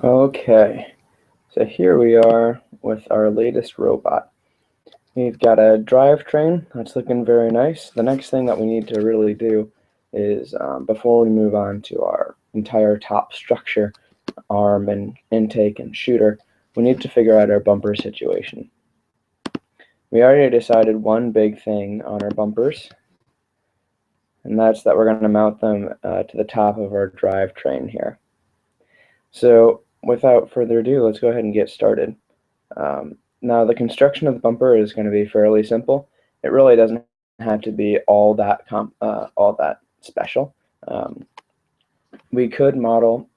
Okay, so here we are with our latest robot. We've got a drivetrain that's looking very nice. The next thing that we need to really do is, before we move on to our entire top structure, arm and intake and shooter, we need to figure out our bumper situation. We already decided one big thing on our bumpers, and that's that we're going to mount them to the top of our drivetrain here. So without further ado, let's go ahead and get started. Now the construction of the bumper is going to be fairly simple. It really doesn't have to be all that special. We could model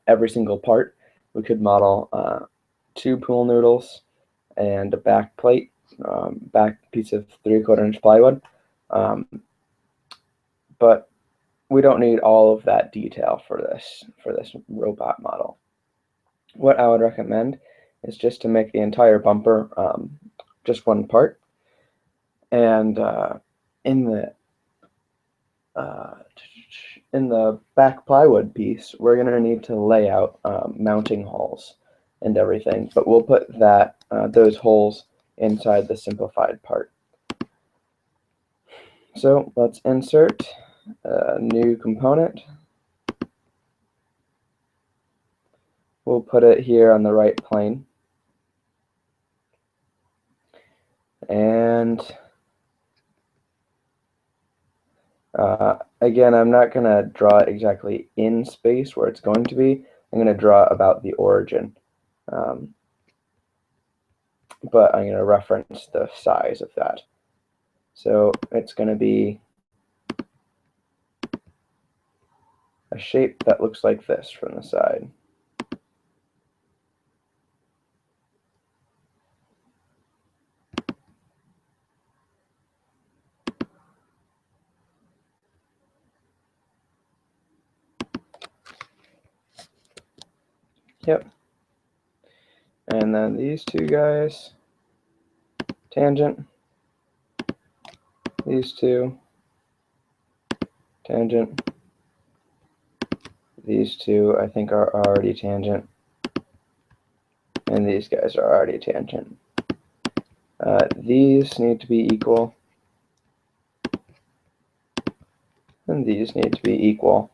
every single part. We could model 2 pool noodles and a back plate, back piece of 3/4 inch plywood. But we don't need all of that detail for this robot model. What I would recommend is just to make the entire bumper just one part, and in the back plywood piece, we're going to need to lay out mounting holes and everything, but we'll put those holes inside the simplified part. So let's insert a new component. We'll put it here on the right plane. And again, I'm not going to draw it exactly in space where it's going to be. I'm going to draw about the origin. But I'm going to reference the size of that. So it's going to be a shape that looks like this from the side. Yep. And then these two guys, tangent. These two, tangent. These two, I think, are already tangent. And these guys are already tangent. These need to be equal. And these need to be equal.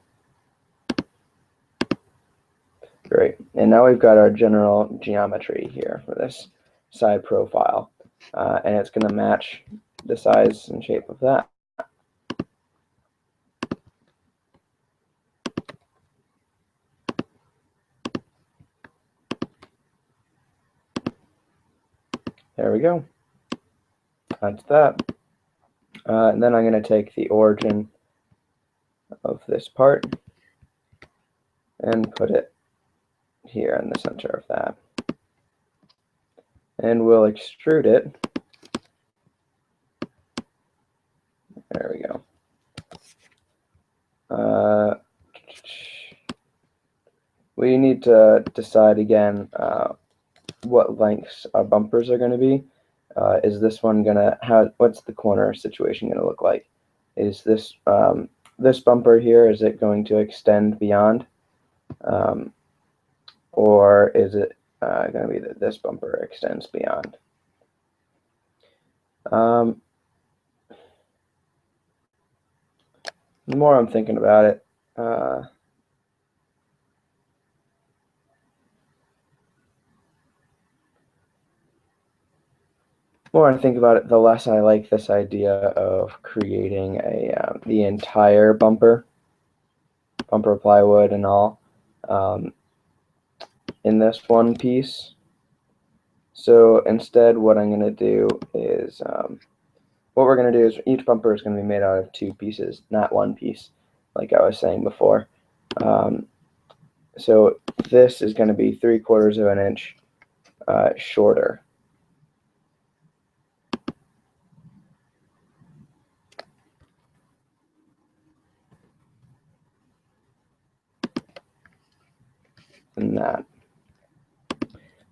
Great. And now we've got our general geometry here for this side profile. And it's going to match the size and shape of that. There we go. That's that. And then I'm going to take the origin of this part and put it here in the center of that. And we'll extrude it. There we go. We need to decide again what lengths our bumpers are going to be. Is this one going to have, what's the corner situation going to look like? Is this this bumper here, is it going to extend beyond? Or is it going to be that this bumper extends beyond? The more I'm thinking about it, the less I like this idea of creating the entire bumper plywood and all, in this one piece. So instead, what I'm going to do is, each bumper is going to be made out of 2 pieces, not 1 piece, like I was saying before. So this is going to be 3/4 of an inch shorter. Than that.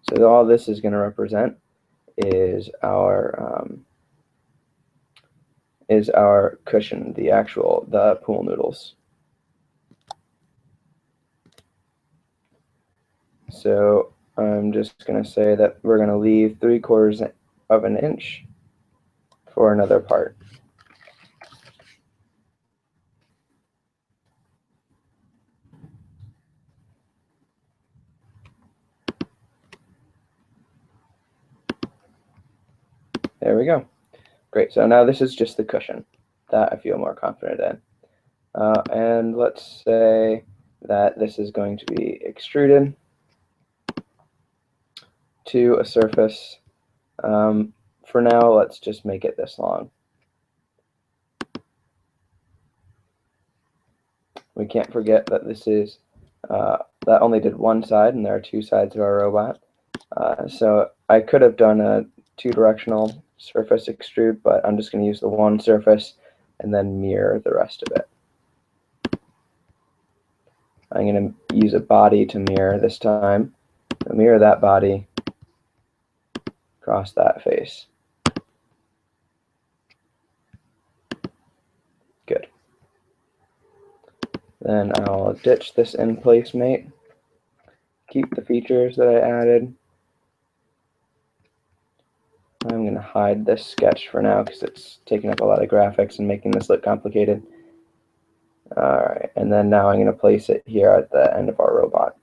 So all this is going to represent is our cushion, the pool noodles. So I'm just going to say that we're going to leave 3/4 of an inch for another part. There we go. Great. So now this is just the cushion that I feel more confident in. And let's say that this is going to be extruded to a surface. For now, let's just make it this long. We can't forget that this is that only did one side, and there are two sides of our robot. So I could have done a two-directional surface extrude, but I'm just going to use the one surface and then mirror the rest of it. I'm going to use a body to mirror this time. I'll mirror that body across that face. Good. Then I'll ditch this in place mate, keep the features that I added. I'm going to hide this sketch for now because it's taking up a lot of graphics and making this look complicated. Alright, and then now I'm going to place it here at the end of our robot.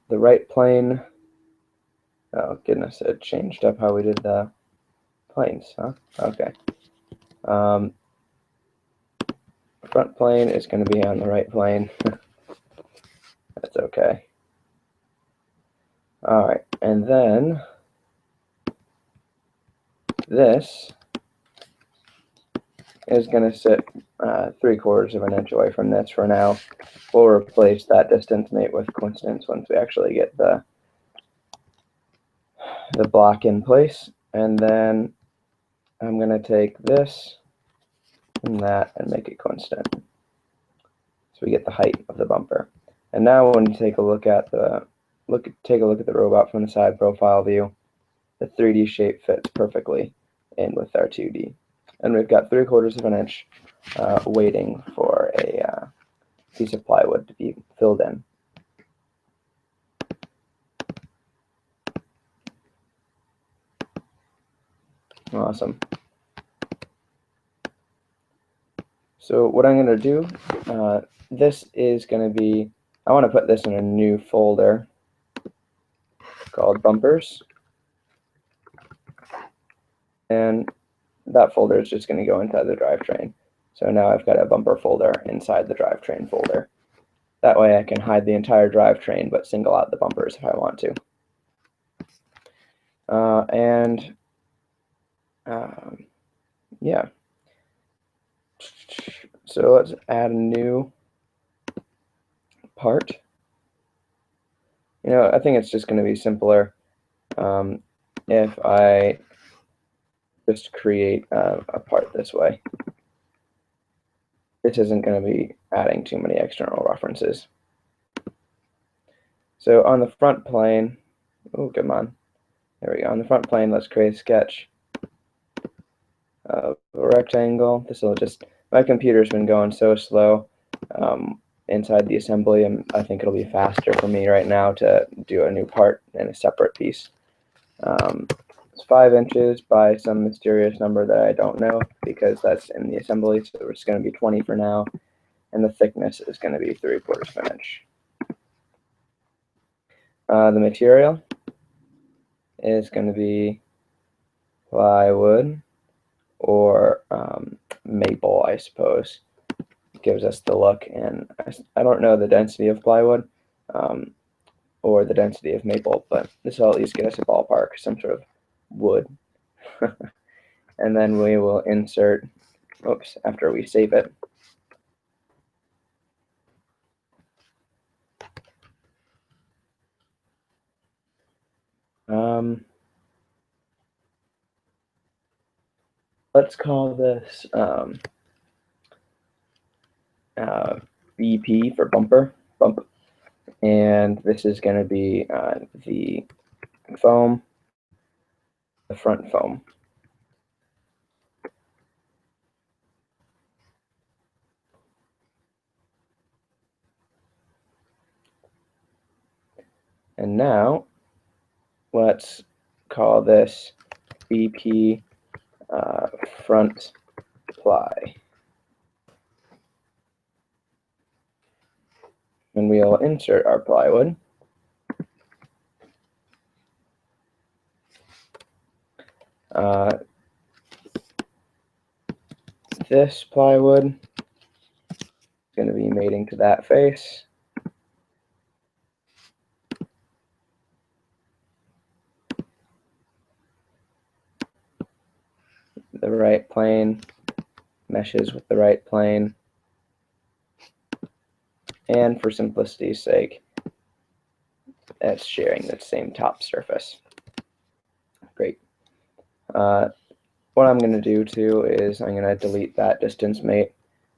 The right plane, oh goodness, it changed up how we did the planes, huh? Okay. Front plane is going to be on the right plane. That's okay. Alright, and then this is going to sit 3/4 of an inch away from this for now. We'll replace that distance mate with coincidence once we actually get the block in place. And then I'm going to take this and that and make it coincident. So we get the height of the bumper. And now when you take a look at the robot from the side profile view, the 3D shape fits perfectly in with our 2D. And we've got 3/4 of an inch waiting for a piece of plywood to be filled in. Awesome. So what I'm going to do, this is going to be, I want to put this in a new folder called bumpers. And that folder is just going to go inside the drivetrain. So now I've got a bumper folder inside the drivetrain folder. That way I can hide the entire drivetrain but single out the bumpers if I want to. Yeah. So let's add a new part. I think it's just going to be simpler if I just create a part this way. This isn't going to be adding too many external references. So on the front plane, oh, come on. There we go. On the front plane, let's create a sketch of a rectangle. This will just, my computer's been going so slow inside the assembly, and I think it'll be faster for me right now to do a new part in a separate piece. It's 5 inches by some mysterious number that I don't know because that's in the assembly, so it's going to be 20 for now, and the thickness is going to be 3/4 of an inch. The material is going to be plywood or maple, I suppose. It gives us the look, and I don't know the density of plywood or the density of maple, but this will at least get us a ballpark, some sort of wood. And then we will insert, oops, after we save it. Let's call this BP for bump, and this is going to be the foam, the front foam. And now let's call this BP front ply. And we'll insert our plywood. This plywood is going to be mating to that face. The right plane meshes with the right plane. And for simplicity's sake, it's sharing the same top surface. Great. What I'm going to do too is I'm going to delete that distance mate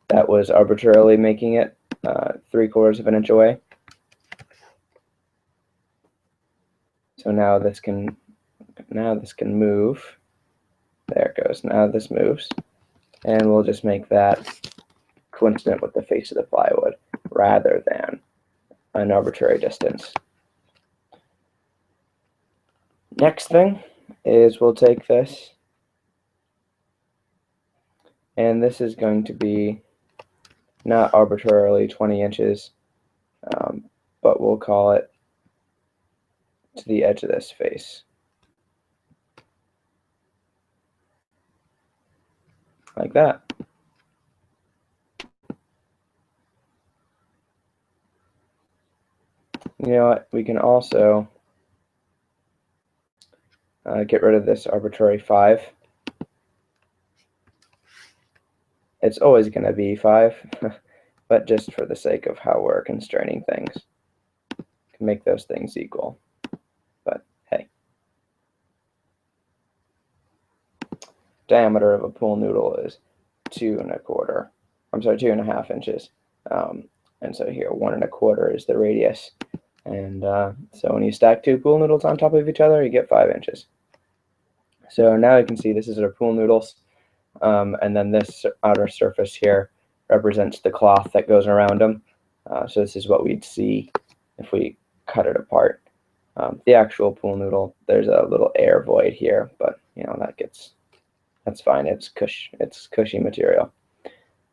that was arbitrarily making it 3/4 of an inch away. So now this can move. There it goes. Now this moves, and we'll just make that coincident with the face of the plywood rather than an arbitrary distance. Next thing is we'll take this, and this is going to be not arbitrarily 20 inches, but we'll call it to the edge of this face. Like that. You know what? We can also get rid of this arbitrary 5. It's always going to be 5, but just for the sake of how we're constraining things, can make those things equal. But hey. Diameter of a pool noodle is 2.25 inches. And so here, 1.25 is the radius. And so when you stack 2 pool noodles on top of each other, you get 5 inches. So now you can see this is our pool noodles. And then this outer surface here represents the cloth that goes around them. So this is what we'd see if we cut it apart. The actual pool noodle, there's a little air void here, but you know that's fine. It's cushy material.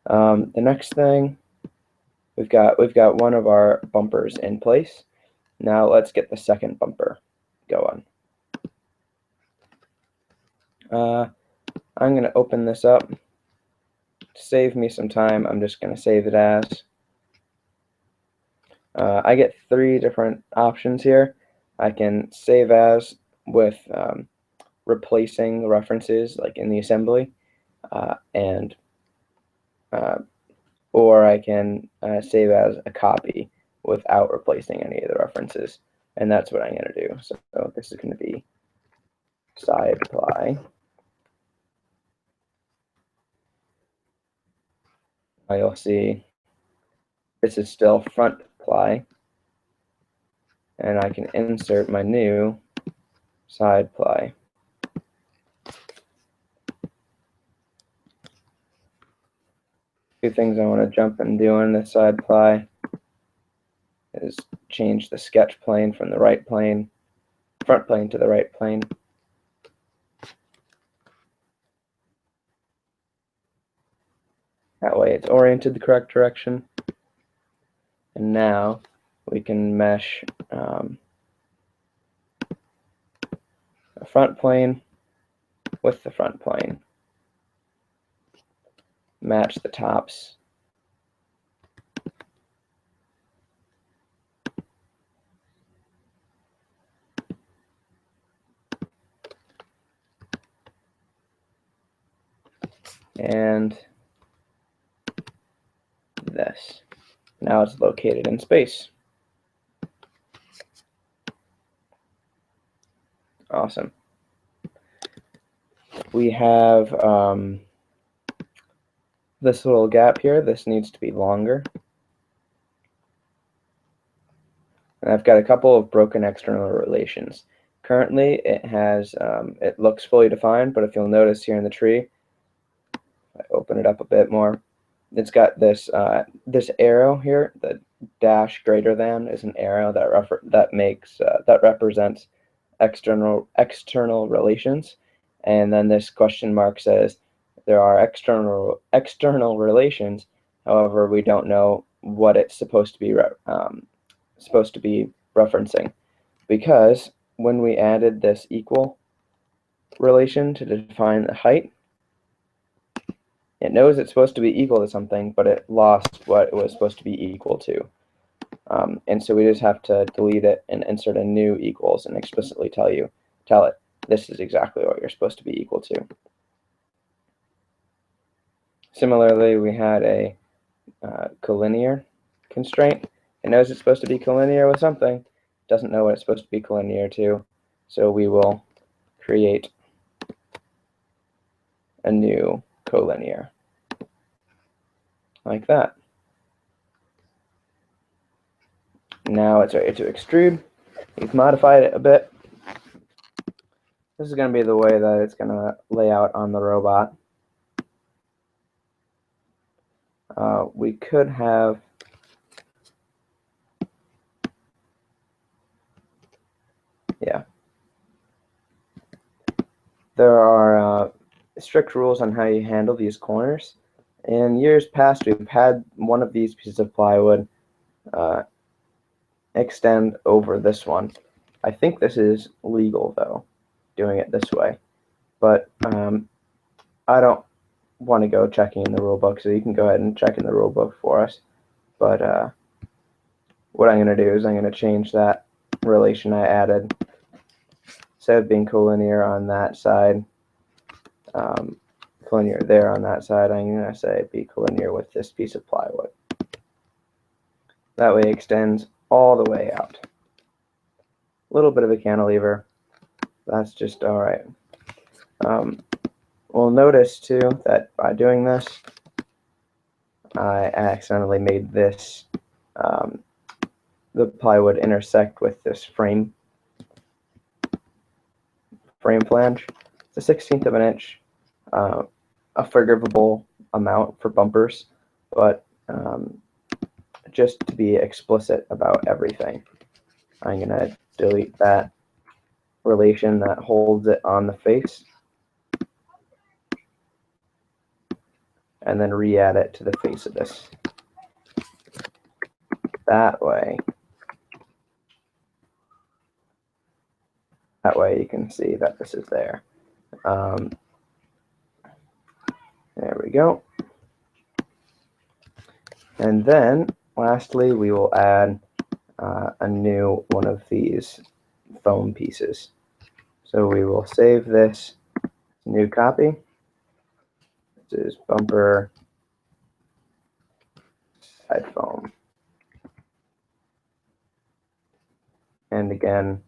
The next thing, we've got one of our bumpers in place. Now let's get the second bumper going. I'm going to open this up. To save me some time, I'm just going to save it as. I get 3 different options here. I can save as with replacing references like in the assembly, or I can save as a copy without replacing any of the references, and that's what I'm going to do. So this is going to be side ply. You'll see this is still front ply, and I can insert my new side ply. Two things I want to jump and do on this side ply is change the sketch plane from the right plane, front plane to the right plane. That way it's oriented the correct direction. And now we can mesh a front plane with the front plane. Match the tops. And this. Now it's located in space. Awesome. We have this little gap here. This needs to be longer. And I've got a couple of broken external relations. Currently, it has it looks fully defined, but if you'll notice here in the tree, if I open it up a bit more, it's got this this arrow here that dash greater than is an arrow that represents external relations, and then this question mark says there are external relations. However, we don't know what it's supposed to be referencing, because when we added this equal relation to define the height, it knows it's supposed to be equal to something, but it lost what it was supposed to be equal to. And so we just have to delete it and insert a new equals and explicitly tell it this is exactly what you're supposed to be equal to. Similarly, we had a collinear constraint. It knows it's supposed to be collinear with something, doesn't know what it's supposed to be collinear to, so we will create a new collinear like that. Now it's ready to extrude. We've modified it a bit. This is going to be the way that it's going to lay out on the robot. We could have there are strict rules on how you handle these corners. In years past, we've had one of these pieces of plywood extend over this one. I think this is legal, though, doing it this way. But I don't want to go checking in the rule book, so you can go ahead and check in the rule book for us. But what I'm going to do is I'm going to change that relation I added. Instead of being collinear on that side, collinear there on that side, I'm going to say be collinear with this piece of plywood. That way it extends all the way out. A little bit of a cantilever. That's just all right. We'll notice too that by doing this, I accidentally made this the plywood intersect with this frame flange. It's a 1/16 of an inch, a forgivable amount for bumpers, but just to be explicit about everything, I'm going to delete that relation that holds it on the face and then re-add it to the face of this. That way you can see that this is there. There we go. And then lastly, we will add a new one of these foam pieces. So we will save this new copy. This is bumper side foam. And again,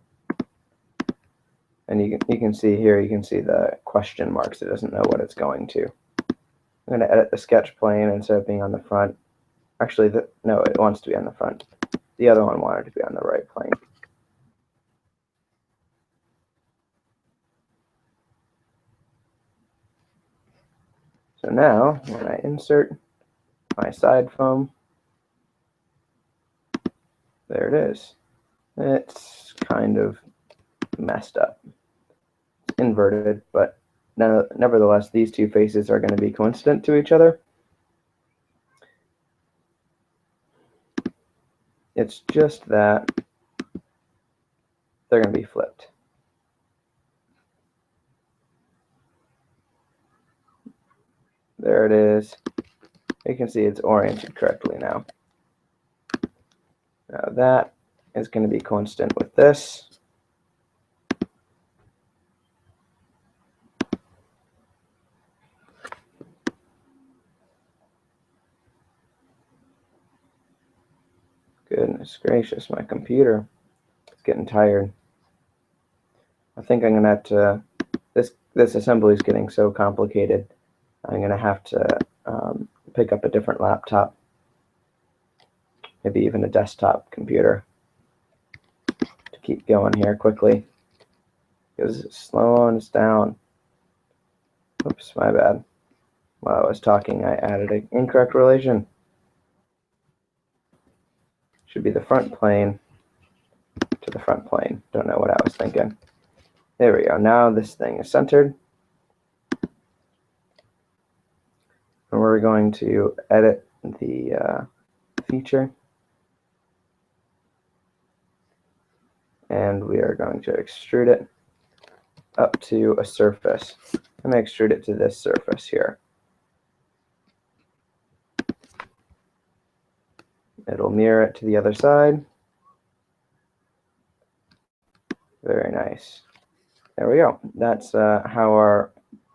and you can see here, you can see the question marks. It doesn't know what it's going to. I'm going to edit the sketch plane instead of being on the front. Actually, no, it wants to be on the front. The other one wanted to be on the right plane. So now, when I insert my side foam, there it is. It's kind of messed up. It's inverted, but nevertheless, these two faces are going to be coincident to each other. It's just that they're going to be flipped. There it is. You can see it's oriented correctly now. Now that is going to be coincident with this. Goodness gracious, my computer is getting tired. I think I'm going to have to, this assembly is getting so complicated, I'm going to have to pick up a different laptop, maybe even a desktop computer, to keep going here quickly, because it's slowing us down. Oops, my bad. While I was talking, I added an incorrect relation. should be the front plane to the front plane. Don't know what I was thinking. There we go. Now this thing is centered. And we're going to edit the feature. And we are going to extrude it up to a surface. I'm going to extrude it to this surface here. It'll mirror it to the other side. Very nice. There we go. That's how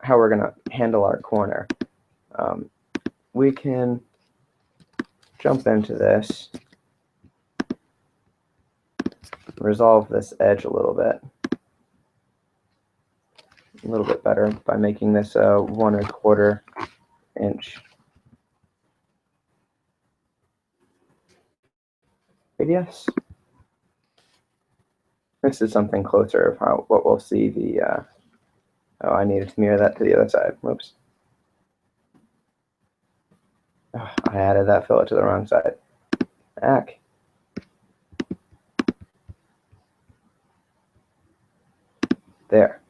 we're going to handle our corner. We can jump into this, resolve this edge a little bit better by making this a 1¼ inch radius. This is something closer of what we'll see the. Oh, I needed to mirror that to the other side. Whoops. Oh, I added that fillet to the wrong side. Ack. There.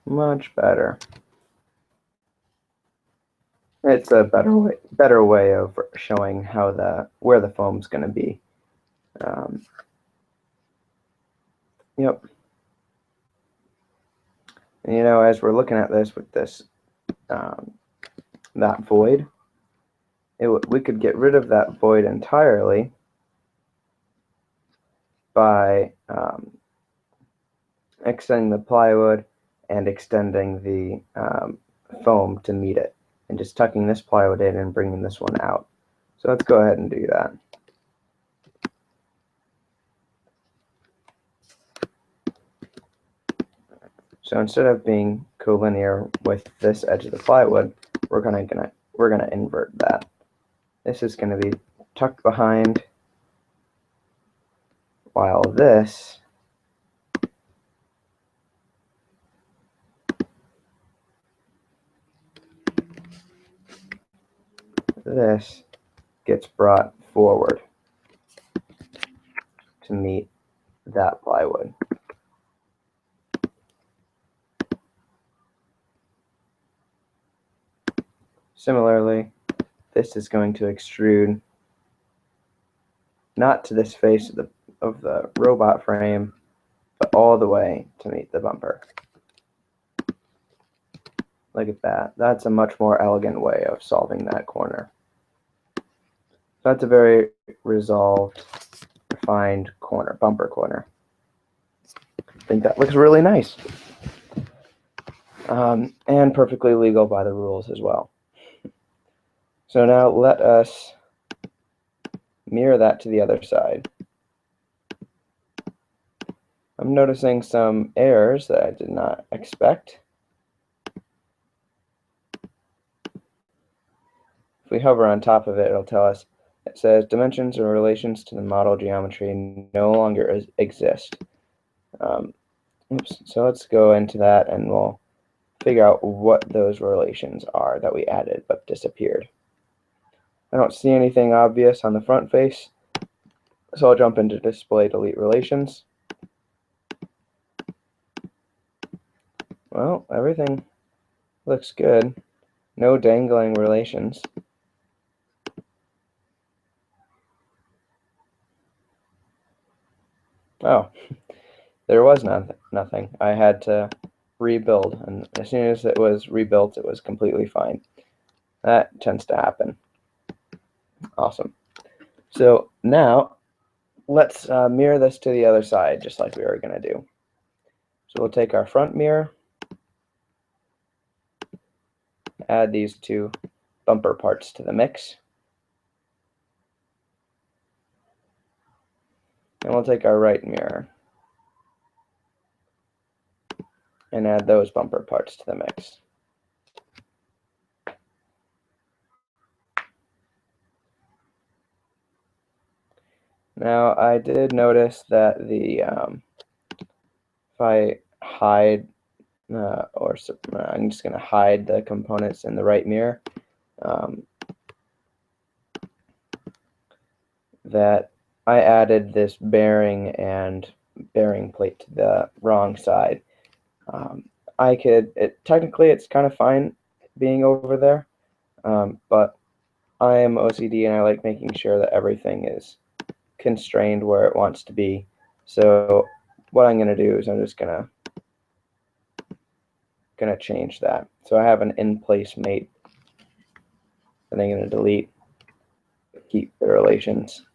Much better. It's a better way of showing how where the foam's going to be. Yep. And, you know, as we're looking at this with this that void, we could get rid of that void entirely by extending the plywood and extending the foam to meet it, and just tucking this plywood in and bringing this one out. So let's go ahead and do that. So instead of being collinear with this edge of the plywood, we're gonna invert that. This is gonna be tucked behind, while this gets brought forward to meet that plywood. Similarly, this is going to extrude not to this face of the robot frame, but all the way to meet the bumper. Look at that. That's a much more elegant way of solving that corner. So that's a very resolved, refined corner, bumper corner. I think that looks really nice. And perfectly legal by the rules as well. So now let us mirror that to the other side. I'm noticing some errors that I did not expect. If we hover on top of it, it'll tell us, it says dimensions and relations to the model geometry no longer exist. Oops. So let's go into that and we'll figure out what those relations are that we added but disappeared. I don't see anything obvious on the front face, so I'll jump into display delete relations. Well, everything looks good. No dangling relations. Oh, there was nothing. I had to rebuild, and as soon as it was rebuilt, it was completely fine. That tends to happen. Awesome. So now let's mirror this to the other side, just like we were going to do. So we'll take our front mirror, add these two bumper parts to the mix, and we'll take our right mirror and add those bumper parts to the mix. Now I did notice that if I hide I'm just going to hide the components in the right mirror, that I added this bearing and bearing plate to the wrong side. Technically it's kind of fine being over there, but I am OCD and I like making sure that everything is constrained where it wants to be. So what I'm going to do is I'm just going to change that. So I have an in place mate that I'm going to delete, keep the relations.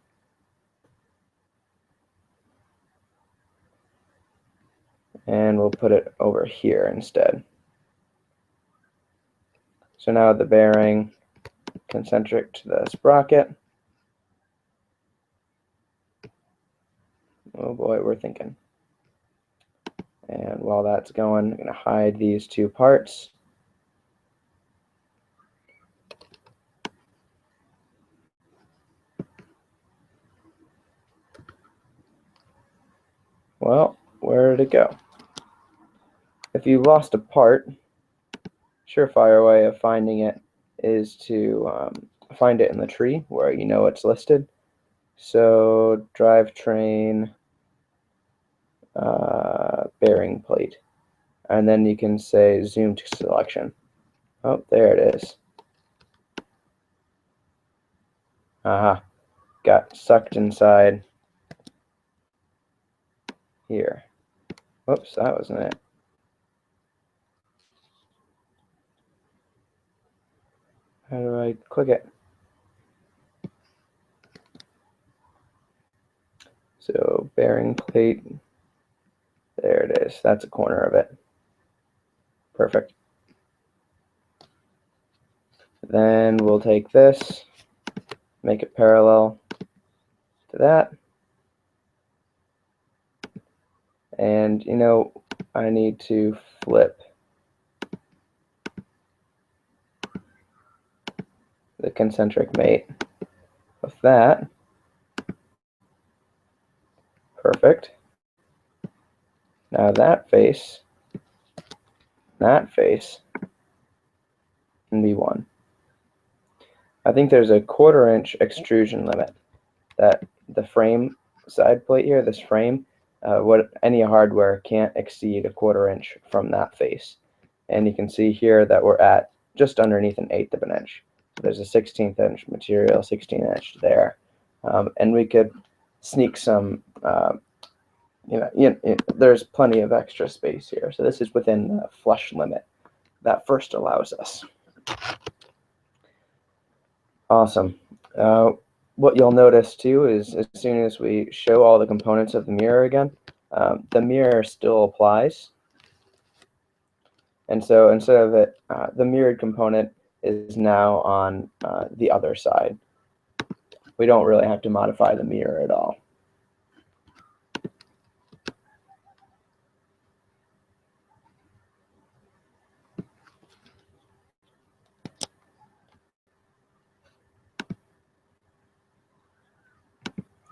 And we'll put it over here instead. So now the bearing concentric to the sprocket. Oh boy, we're thinking. And while that's going, I'm going to hide these two parts. Well, where did it go? If you lost a part, surefire way of finding it is to find it in the tree where you know it's listed. So drivetrain bearing plate, and then you can say zoom to selection. Oh, there it is. Aha, got sucked inside here. Whoops, that wasn't it. How do I click it? So bearing plate, there it is. That's a corner of it. Perfect. Then we'll take this, make it parallel to that. And you know, I need to flip the concentric mate with that. Perfect. Now that face can be 1. I think there's a 1/4 inch extrusion limit that the frame side plate here, this frame, what any hardware can't exceed a 1/4 inch from that face. And you can see here that we're at just underneath an 1/8 of an inch. So there's a 1/16 inch material, 16 inch there, and we could sneak some. There's plenty of extra space here. So this is within the flush limit that first allows us. Awesome. What you'll notice too is as soon as we show all the components of the mirror again, the mirror still applies. And so instead of it, the mirrored component is now on the other side. We don't really have to modify the mirror at all.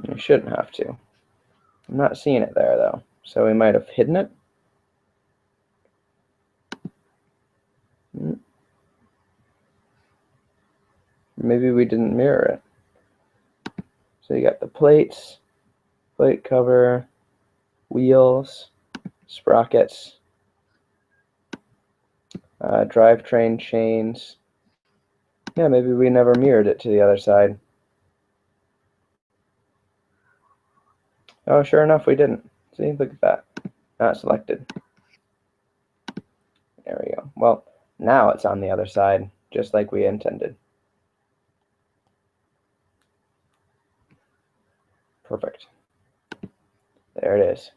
We shouldn't have to. I'm not seeing it there though, so we might have hidden it. Maybe we didn't mirror it. So you got the plates, plate cover, wheels, sprockets, drivetrain chains. Yeah, maybe we never mirrored it to the other side. Oh, sure enough, we didn't. See, look at that. Not selected. There we go. Well, now it's on the other side, just like we intended. Perfect. There it is.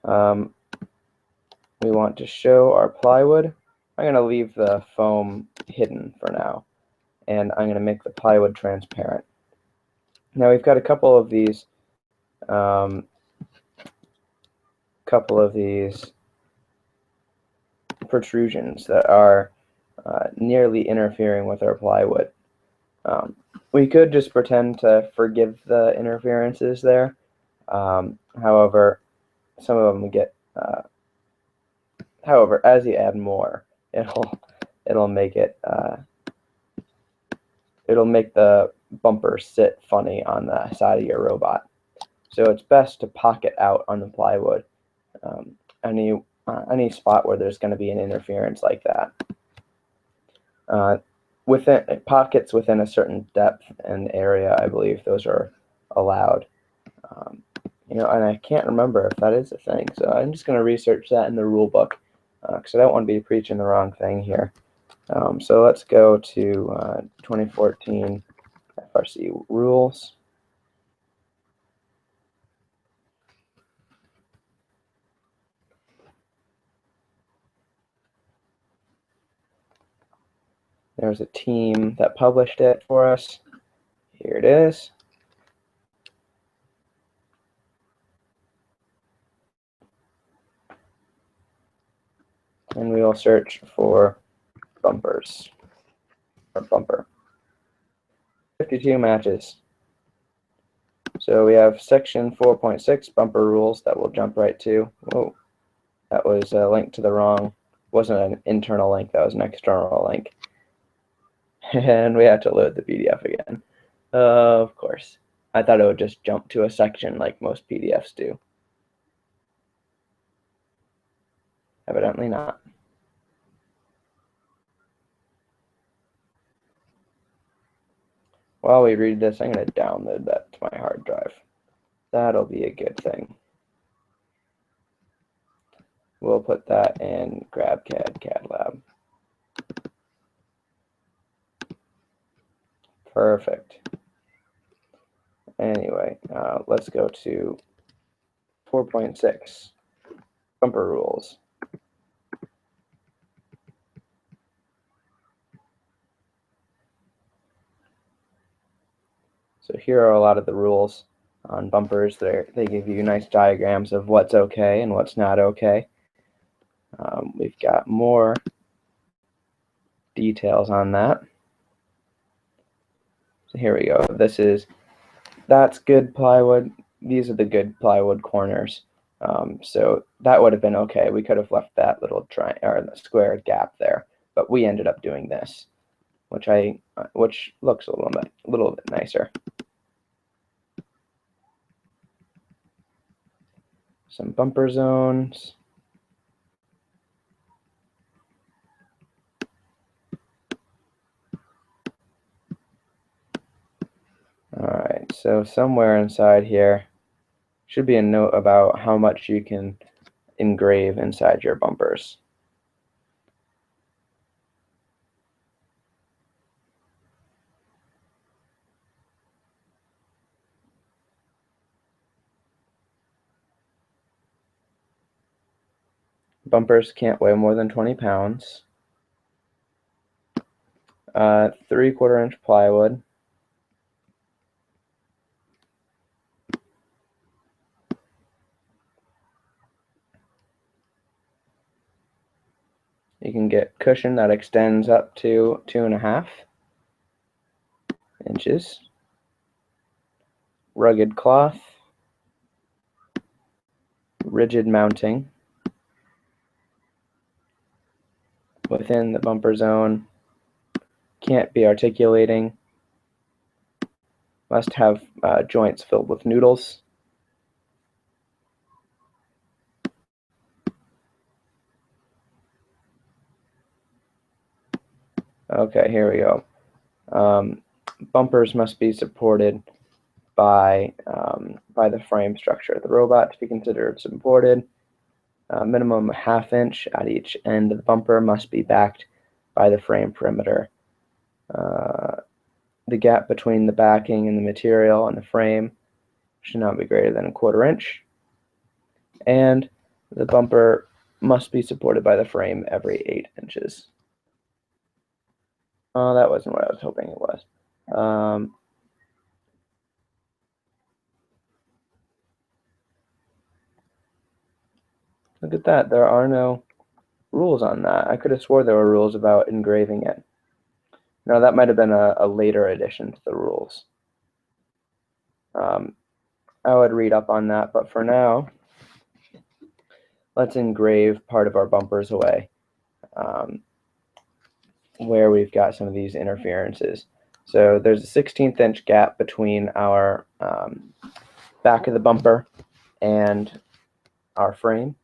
We want to show our plywood. I'm going to leave the foam hidden for now, and I'm going to make the plywood transparent. Now we've got a couple of these protrusions that are nearly interfering with our plywood. We could just pretend to forgive the interferences there. However, some of them get. However, as you add more, it'll make it it'll make the bumper sit funny on the side of your robot. So it's best to pocket out on the plywood any spot where there's going to be an interference like that. Within pockets within a certain depth and area, I believe those are allowed. And I can't remember if that is a thing, so I'm just going to research that in the rule book because I don't want to be preaching the wrong thing here. So let's go to 2014 FRC rules. There's a team that published it for us. Here it is. And we will search for bumpers, or bumper. 52 matches. So we have section 4.6 bumper rules that we'll jump right to. Whoa, that was a link to the wrong, wasn't an internal link, that was an external link. And we have to load the PDF again. Of course. I thought it would just jump to a section like most PDFs do. Evidently not. While we read this, I'm going to download that to my hard drive. That'll be a good thing. We'll put that in GrabCAD CAD Lab. Perfect. Anyway, let's go to 4.6, bumper rules. So here are a lot of the rules on bumpers. They give you nice diagrams of what's okay and what's not okay. We've got more details on that. So here we go. That's good plywood. These are the good plywood corners. So that would have been okay. We could have left that little the square gap there, but we ended up doing this, which looks a little bit nicer. Some bumper zones. Alright, so somewhere inside here should be a note about how much you can engrave inside your bumpers. Bumpers can't weigh more than 20 pounds. 3/4 inch plywood. You can get cushion that extends up to 2.5 inches. Rugged cloth. Rigid mounting. Within the bumper zone. Can't be articulating. Must have joints filled with noodles. Okay, here we go. Bumpers must be supported by the frame structure of the robot to be considered supported. Minimum 1/2 inch at each end of the bumper must be backed by the frame perimeter. The gap between the backing and the material and the frame should not be greater than 1/4 inch. And the bumper must be supported by the frame every 8 inches. Oh, that wasn't what I was hoping it was. Look at that. There are no rules on that. I could have swore there were rules about engraving it. No, that might have been a later addition to the rules. I would read up on that, but for now, let's engrave part of our bumpers away where we've got some of these interferences. So there's a 1/16 inch gap between our back of the bumper and our frame,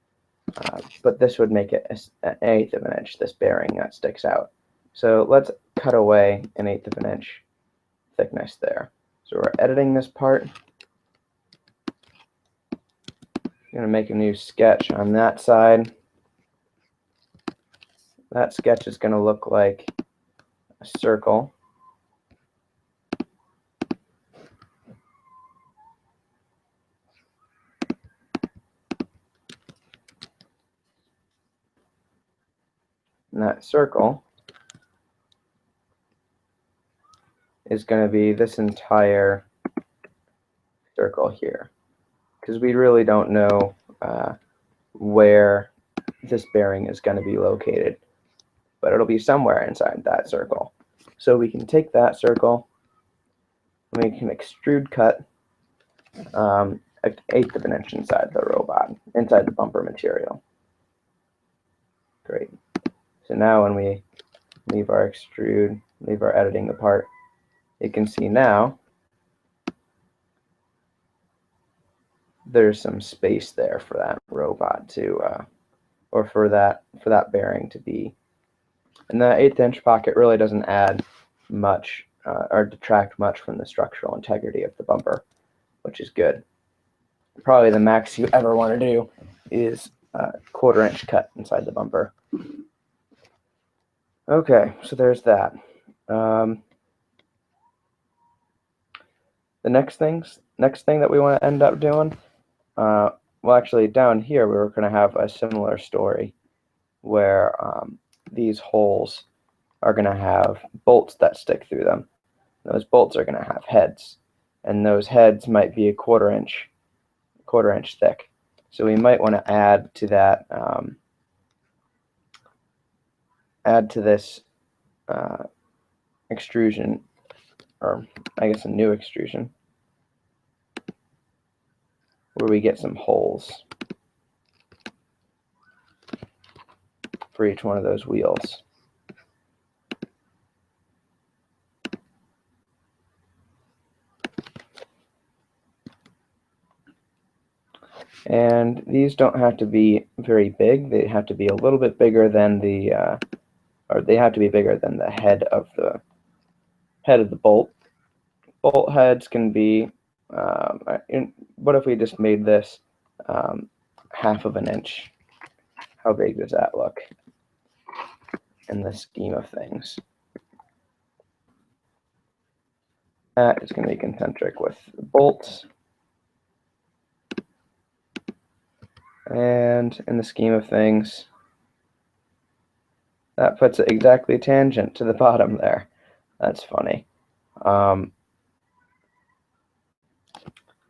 but this would make it an 1/8 of an inch, this bearing that sticks out. So let's cut away an 1/8 of an inch thickness there. So we're editing this part. I'm going to make a new sketch on that side. That sketch is going to look like a circle. And that circle is going to be this entire circle here, because we really don't know where this bearing is going to be located, but it'll be somewhere inside that circle. So we can take that circle and we can extrude cut an 1/8 of an inch inside the robot, inside the bumper material. Great. So now when we leave our extrude, leave our editing apart, you can see now there's some space there for that robot to, or for that bearing to be. And the 1/8 inch pocket really doesn't add much or detract much from the structural integrity of the bumper, which is good. Probably the max you ever want to do is a 1/4 inch cut inside the bumper. Okay, so there's that. The next thing that we want to end up doing, well, actually down here we were going to have a similar story where these holes are going to have bolts that stick through them. Those bolts are going to have heads, and those heads might be a 1/4 inch thick. So we might want to add to that, add to this extrusion, or I guess a new extrusion, where we get some holes for each one of those wheels. And these don't have to be very big. They have to be a little bit bigger than the, or they have to be bigger than the head of the bolt. Bolt heads can be, what if we just made this 1/2 of an inch? How big does that look in the scheme of things? That is going to be concentric with the bolts. And in the scheme of things, that puts it exactly tangent to the bottom there. That's funny.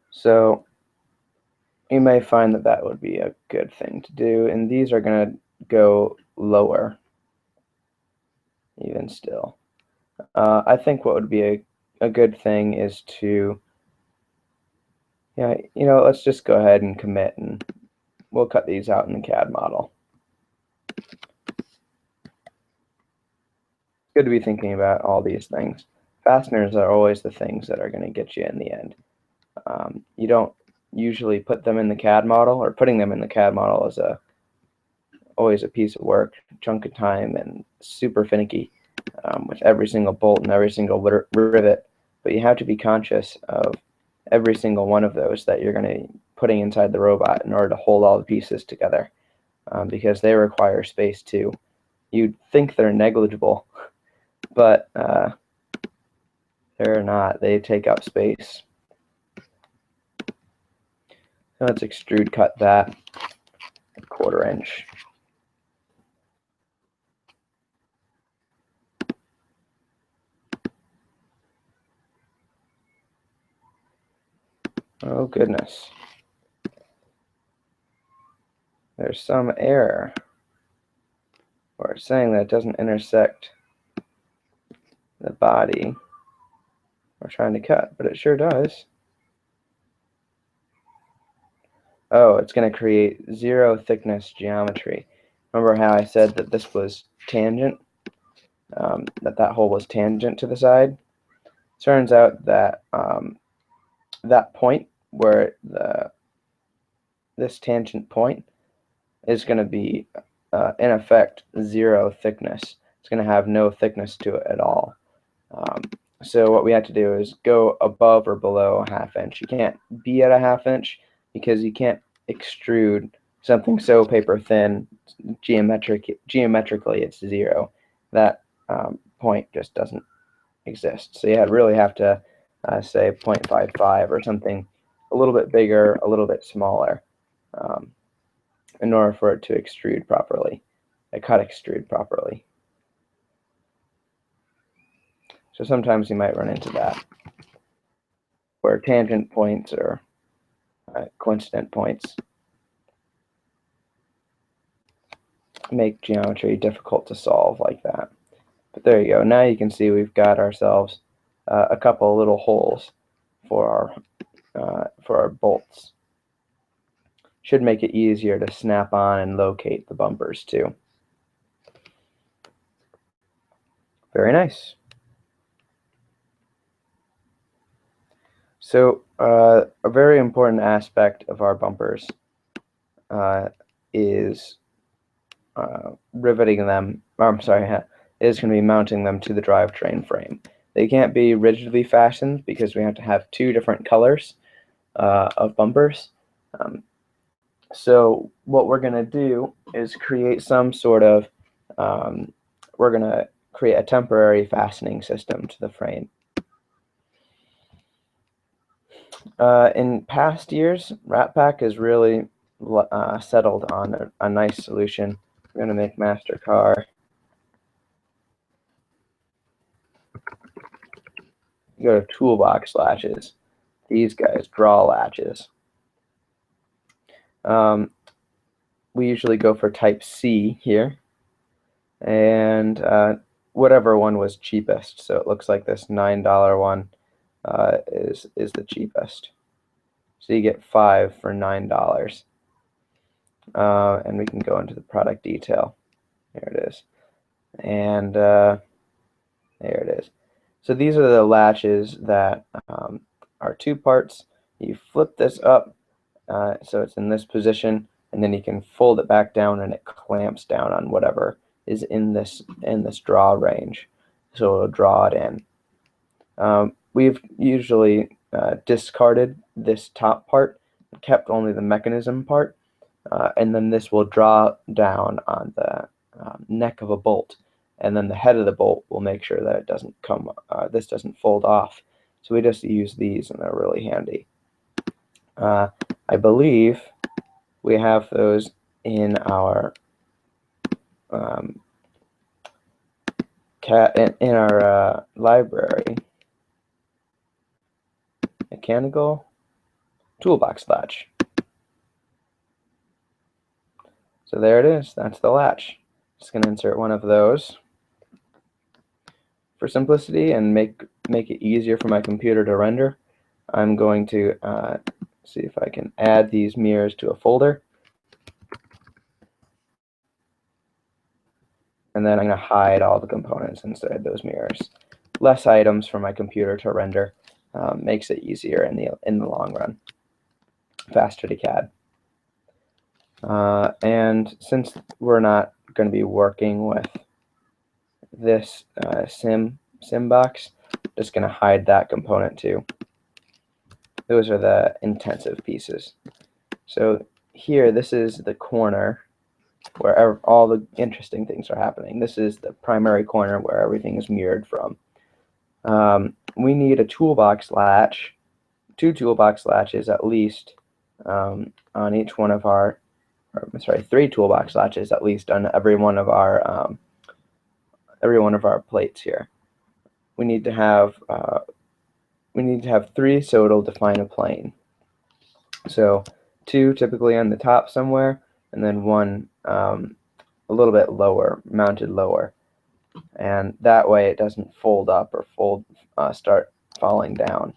So you may find that that would be a good thing to do, and these are going to go lower even still. I think what would be a good thing is to, let's just go ahead and commit, and we'll cut these out in the CAD model. Good to be thinking about all these things. Fasteners are always the things that are going to get you in the end. You don't usually put them in the CAD model, or putting them in the CAD model is always a piece of work, chunk of time, and super finicky with every single bolt and every single rivet. But you have to be conscious of every single one of those that you're going to be putting inside the robot in order to hold all the pieces together, because they require space too. You'd think they're negligible, but they're not. They take up space. So let's extrude cut that 1/4 inch. Oh goodness. There's some error where it's saying that it doesn't intersect the body we're trying to cut, but it sure does. Oh, it's going to create zero thickness geometry. Remember how I said that this was tangent, that hole was tangent to the side? Turns out that that point where this tangent point is going to be in effect 0 thickness. It's going to have no thickness to it at all. So what we have to do is go above or below a 1/2 inch. You can't be at a 1/2 inch because you can't extrude something so paper thin. Geometrically, it's 0. That point just doesn't exist. So you really have to say 0.55 or something a little bit bigger, a little bit smaller, in order for it to extrude properly, cut extrude properly. So sometimes you might run into that, where tangent points or coincident points make geometry difficult to solve like that. But there you go. Now you can see we've got ourselves a couple little holes for our bolts. Should make it easier to snap on and locate the bumpers too. Very nice. So a very important aspect of our bumpers is riveting them, is going to be mounting them to the drivetrain frame. They can't be rigidly fastened because we have to have 2 different colors of bumpers. So what we're going to do is create some sort of, we're going to create a temporary fastening system to the frame. In past years, Rat-Pak has really settled on a nice solution. We're going to make MasterCar. You go to toolbox latches. These guys, draw latches. We usually go for type C here, and whatever one was cheapest. So it looks like this $9 one is the cheapest. So you get 5 for $9. And we can go into the product detail. There it is. And there it is. So these are the latches that are 2 parts. You flip this up so it's in this position, and then you can fold it back down and it clamps down on whatever is in this draw range. So it'll draw it in. We've usually discarded this top part, kept only the mechanism part, and then this will draw down on the neck of a bolt, and then the head of the bolt will make sure that it doesn't come, this doesn't fold off. So we just use these, and they're really handy. I believe we have those in our library. Mechanical toolbox latch. So there it is. That's the latch. Just going to insert one of those for simplicity and make it easier for my computer to render. I'm going to see if I can add these mirrors to a folder. And then I'm going to hide all the components inside those mirrors. Less items for my computer to render makes it easier in the long run. Faster to CAD. And since we're not going to be working with this sim box, just going to hide that component too. Those are the intensive pieces. So here, this is the corner where all the interesting things are happening. This is the primary corner where everything is mirrored from. We need a toolbox latch, 2 toolbox latches at least on each one of our, 3 toolbox latches at least on every one of our plates here. We need to have 3 so it'll define a plane. So 2 typically on the top somewhere, and then 1 a little bit lower, mounted lower, and that way it doesn't fold up or start falling down.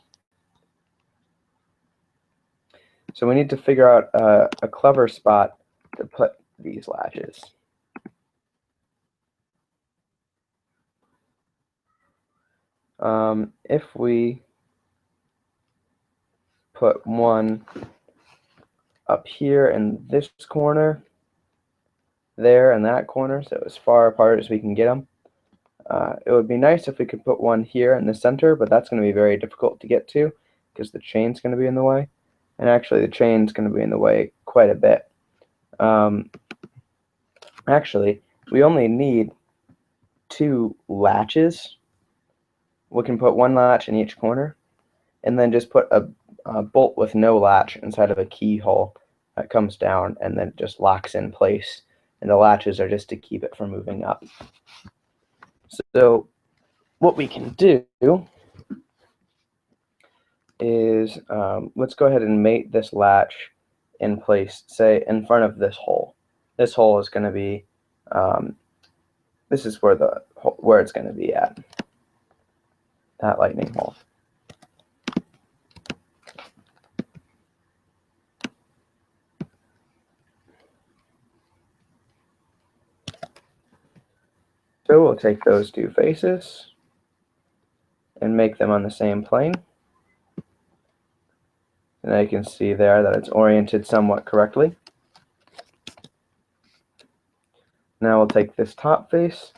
So we need to figure out a clever spot to put these latches. If we put one up here in this corner, there in that corner, so as far apart as we can get them, it would be nice if we could put one here in the center, but that's going to be very difficult to get to because the chain's going to be in the way. And actually the chain's going to be in the way quite a bit. Actually, we only need 2 latches. We can put 1 latch in each corner, and then just put a bolt with no latch inside of a keyhole that comes down and then just locks in place. And the latches are just to keep it from moving up. So what we can do is let's go ahead and mate this latch in place, say in front of this hole. This hole is going to be this is where it's going to be at, that lightning hole. So we'll take those 2 faces and make them on the same plane. And now you can see there that it's oriented somewhat correctly. Now we'll take this top face,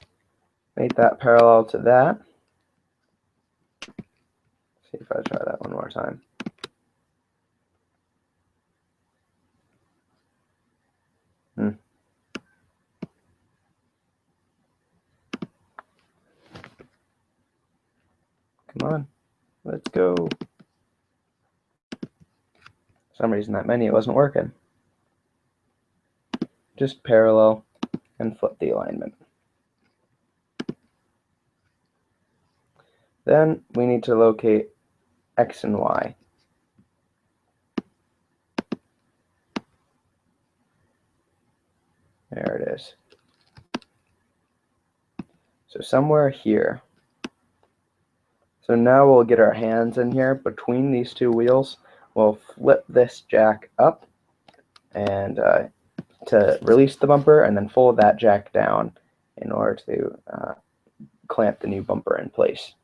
make that parallel to that. See if I try that one more time. Come on, let's go. For some reason that menu wasn't working. Just parallel and flip the alignment. Then we need to locate X and Y. There it is. So somewhere here. So now we'll get our hands in here between these 2 wheels. We'll flip this jack up and to release the bumper, and then fold that jack down in order to clamp the new bumper in place.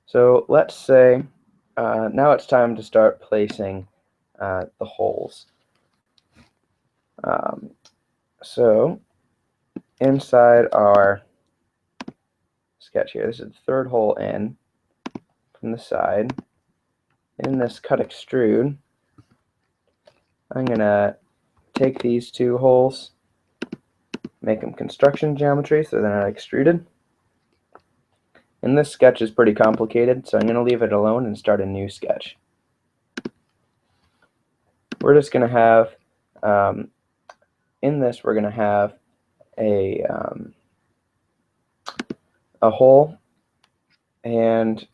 So let's say now it's time to start placing the holes. So inside our sketch here, this is the 3rd hole in from the side. In this cut extrude, I'm going to take these 2 holes, make them construction geometry so they're not extruded. And this sketch is pretty complicated, so I'm going to leave it alone and start a new sketch. We're just going to have, in this we're going to have a hole, and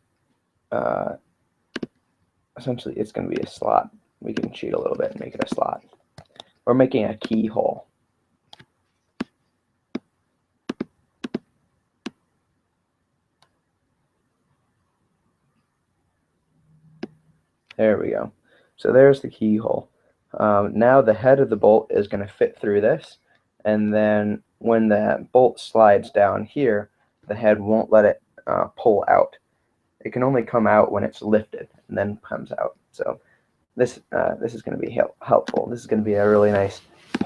essentially it's going to be a slot. We can cheat a little bit and make it a slot. We're making a keyhole. There we go. So there's the keyhole. Now the head of the bolt is going to fit through this, and then when the bolt slides down here, the head won't let it pull out. It can only come out when it's lifted and then comes out. So this is going to be helpful. This is going to be a really nice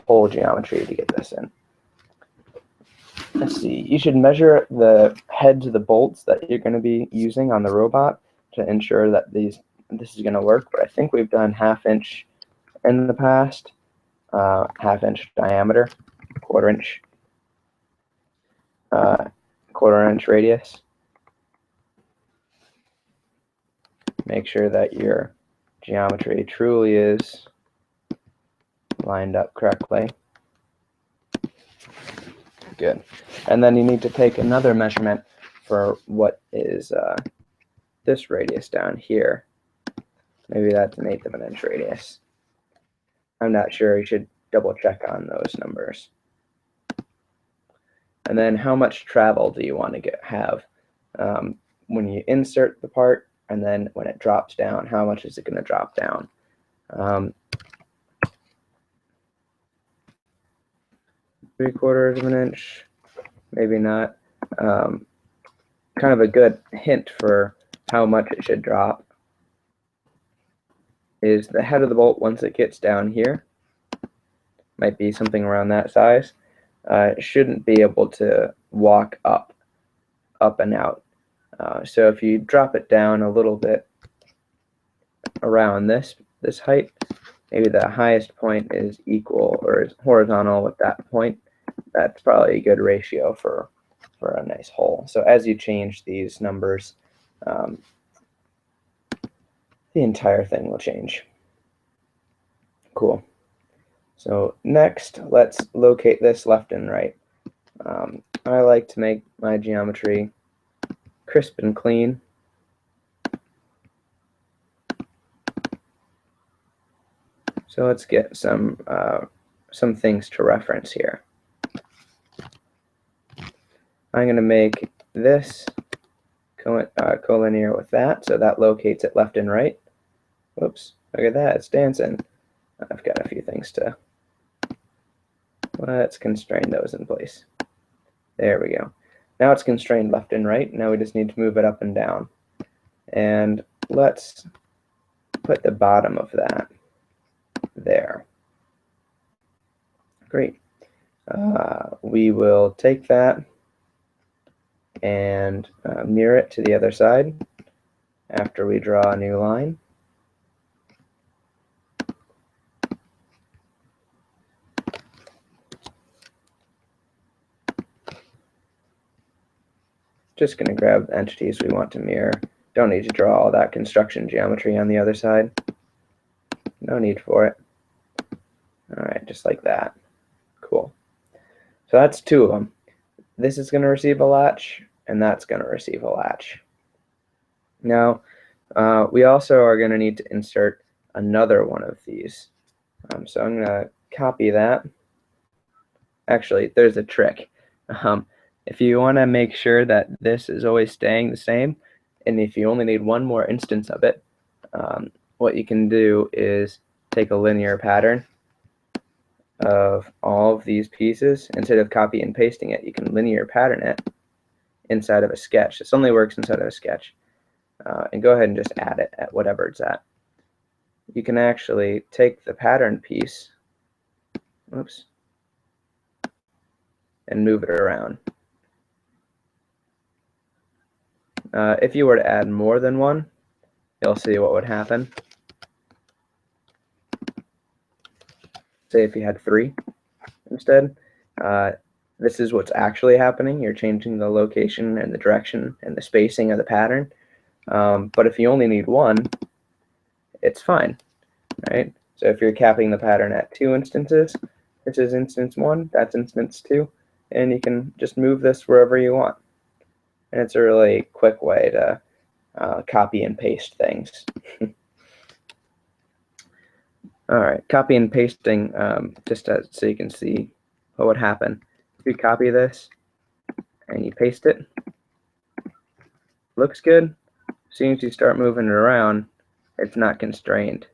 hole geometry to get this in. Let's see. You should measure the heads of the bolts that you're going to be using on the robot to ensure that this is going to work. But I think we've done 1/2 inch in the past, 1/2 inch diameter, 1/4 inch, 1/4 inch radius. Make sure that your geometry truly is lined up correctly. Good. And then you need to take another measurement for what is this radius down here. Maybe that's an 1/8 of an inch radius. I'm not sure. You should double check on those numbers. And then how much travel do you want to have when you insert the part, and then when it drops down, how much is it going to drop down? 3/4 of an inch, maybe not. kind of a good hint for how much it should drop is the head of the bolt. Once it gets down here, might be something around that size, it shouldn't be able to walk up and out. So if you drop it down a little bit around this height, maybe the highest point is equal or is horizontal with that point, that's probably a good ratio for a nice hole. So as you change these numbers, the entire thing will change. Cool. So next, let's locate this left and right. I like to make my geometry crisp and clean. So let's get some things to reference here. I'm going to make this collinear with that, so that locates it left and right. Whoops, look at that, it's dancing. I've got a few things to, let's constrain those in place. There we go. Now it's constrained left and right. Now we just need to move it up and down. And let's put the bottom of that there. Great. We will take that and mirror it to the other side after we draw a new line. Just going to grab the entities we want to mirror. Don't need to draw all that construction geometry on the other side. No need for it. All right, just like that. Cool. So that's two of them. This is going to receive a latch, and that's going to receive a latch. Now, we also are going to need to insert another one of these. So I'm going to copy that. Actually, there's a trick. If you want to make sure that this is always staying the same, and if you only need one more instance of it, what you can do is take a linear pattern of all of these pieces. Instead of copy and pasting it, you can linear pattern it inside of a sketch. This only works inside of a sketch. And go ahead and just add it at whatever it's at. You can actually take the pattern piece, oops, and move it around. If you were to add more than one, you'll see what would happen. Say if you had 3 instead, this is what's actually happening. You're changing the location and the direction and the spacing of the pattern. But if you only need 1, it's fine, right? So if you're capping the pattern at 2 instances, this is instance 1, that's instance 2, and you can just move this wherever you want. And it's a really quick way to copy and paste things. All right, copy and pasting, just so you can see what would happen. If you copy this and you paste it, looks good. As soon as you start moving it around, it's not constrained.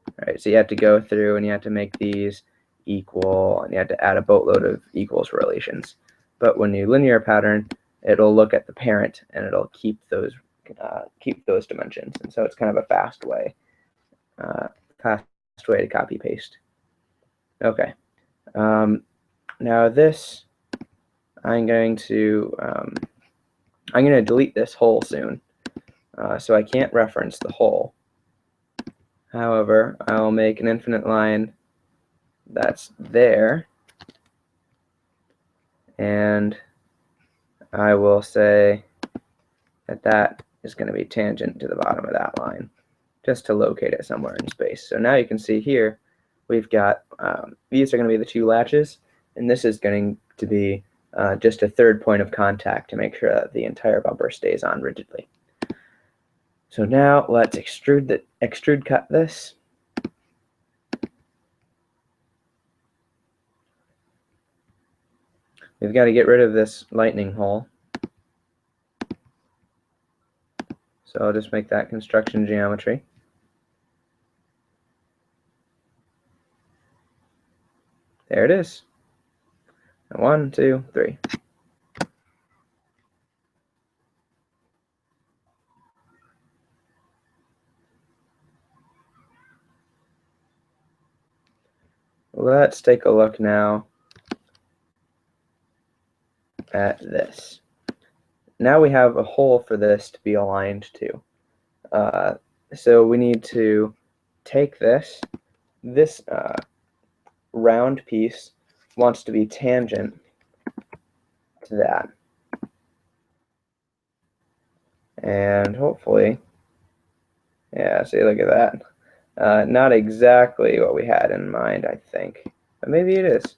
All right, so you have to go through and you have to make these equal, and you have to add a boatload of equals relations. But when you linear pattern, it'll look at the parent and it'll keep those dimensions. And so it's kind of a fast way to copy paste. Okay. Now this, I'm going to delete this hole soon, so I can't reference the hole. However, I'll make an infinite line that's there, and I will say that that is going to be tangent to the bottom of that line, just to locate it somewhere in space. So now you can see here, we've got, these are going to be the 2 latches, and this is going to be just a third point of contact to make sure that the entire bumper stays on rigidly. So now let's extrude cut this. We've got to get rid of this lightning hole. So I'll just make that construction geometry. There it is. 1, 2, 3. let's take a look now at this. Now we have a hole for this to be aligned to. So we need to take this round piece wants to be tangent to that. And hopefully, yeah, see, look at that. Not exactly what we had in mind, I think. But maybe it is.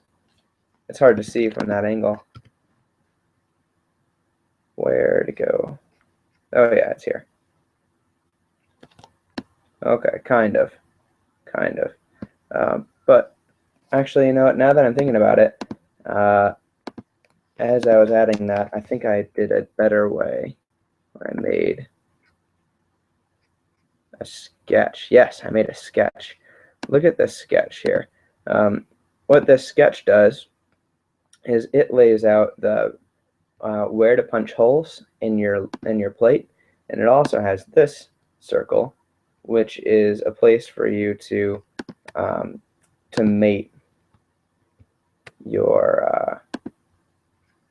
It's hard to see from that angle. Where to go? Oh yeah, it's here. Okay, kind of. But actually, you know what, now that I'm thinking about it, as I was adding that, I think I did a better way. I made a sketch. Yes, I made a sketch. Look at this sketch here. What this sketch does is it lays out the where to punch holes in your plate, and it also has this circle, which is a place for you to mate your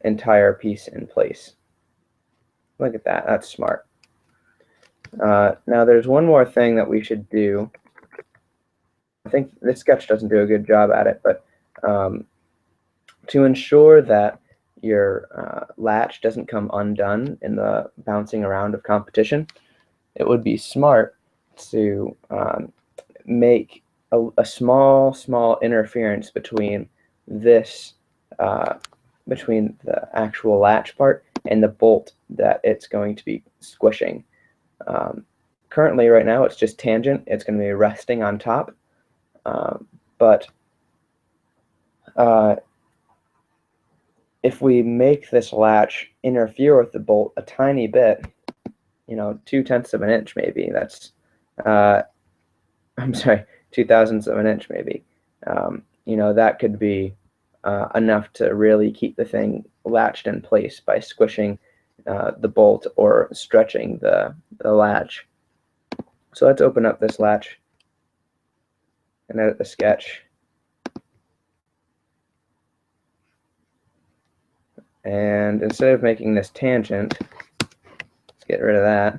entire piece in place. Look at that. That's smart. Now there's one more thing that we should do. I think this sketch doesn't do a good job at it, but to ensure that your latch doesn't come undone in the bouncing around of competition, it would be smart to make a small interference between this between the actual latch part and the bolt that it's going to be squishing. Currently, right now, it's just tangent. It's going to be resting on top. But if we make this latch interfere with the bolt a tiny bit, you know, 2/10 of an inch maybe, that's, I'm sorry, 2/1000 of an inch maybe, you know, that could be enough to really keep the thing latched in place by squishing the bolt or stretching the latch. So let's open up this latch and edit the sketch. And instead of making this tangent, let's get rid of that.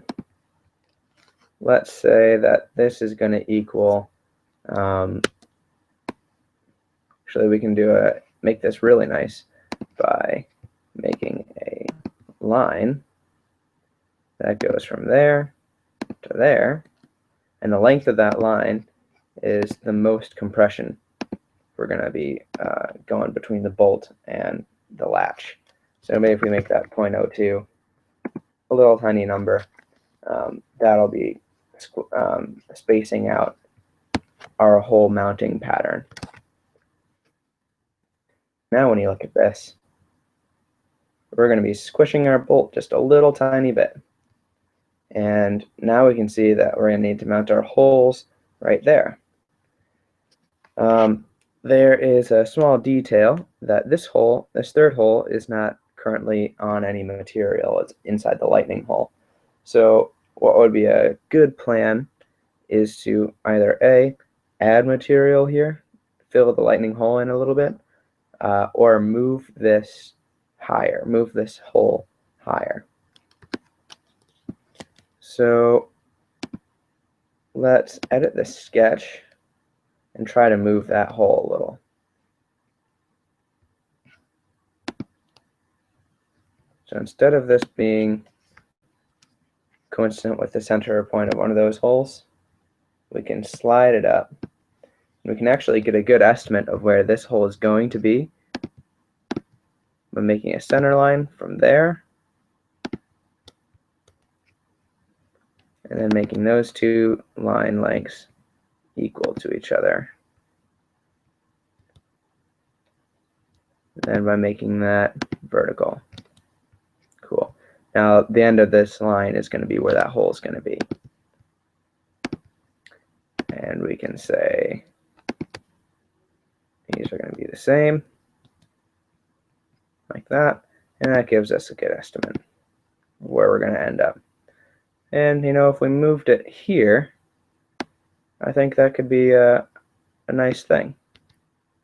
Let's say that this is going to equal, actually we can make this really nice by making a line that goes from there to there, and the length of that line is the most compression we're going to be going between the bolt and the latch. So maybe if we make that 0.02, a little tiny number, that'll be spacing out our whole mounting pattern. Now when you look at this, we're going to be squishing our bolt just a little tiny bit. And now we can see that we're going to need to mount our holes right there. There is a small detail that this third hole, is not currently on any material. It's inside the lightning hole. So what would be a good plan is to either A, add material here, fill the lightning hole in a little bit, or move this higher, move this hole higher. So let's edit the sketch and try to move that hole a little. So instead of this being coincident with the center point of one of those holes, we can slide it up. We can actually get a good estimate of where this hole is going to be by making a center line from there, and then making those two line lengths equal to each other. And by making that vertical. Cool. Now the end of this line is going to be where that hole is going to be. And we can say these are going to be the same, like that. And that gives us a good estimate of where we're going to end up. And you know, if we moved it here, I think that could be a nice thing.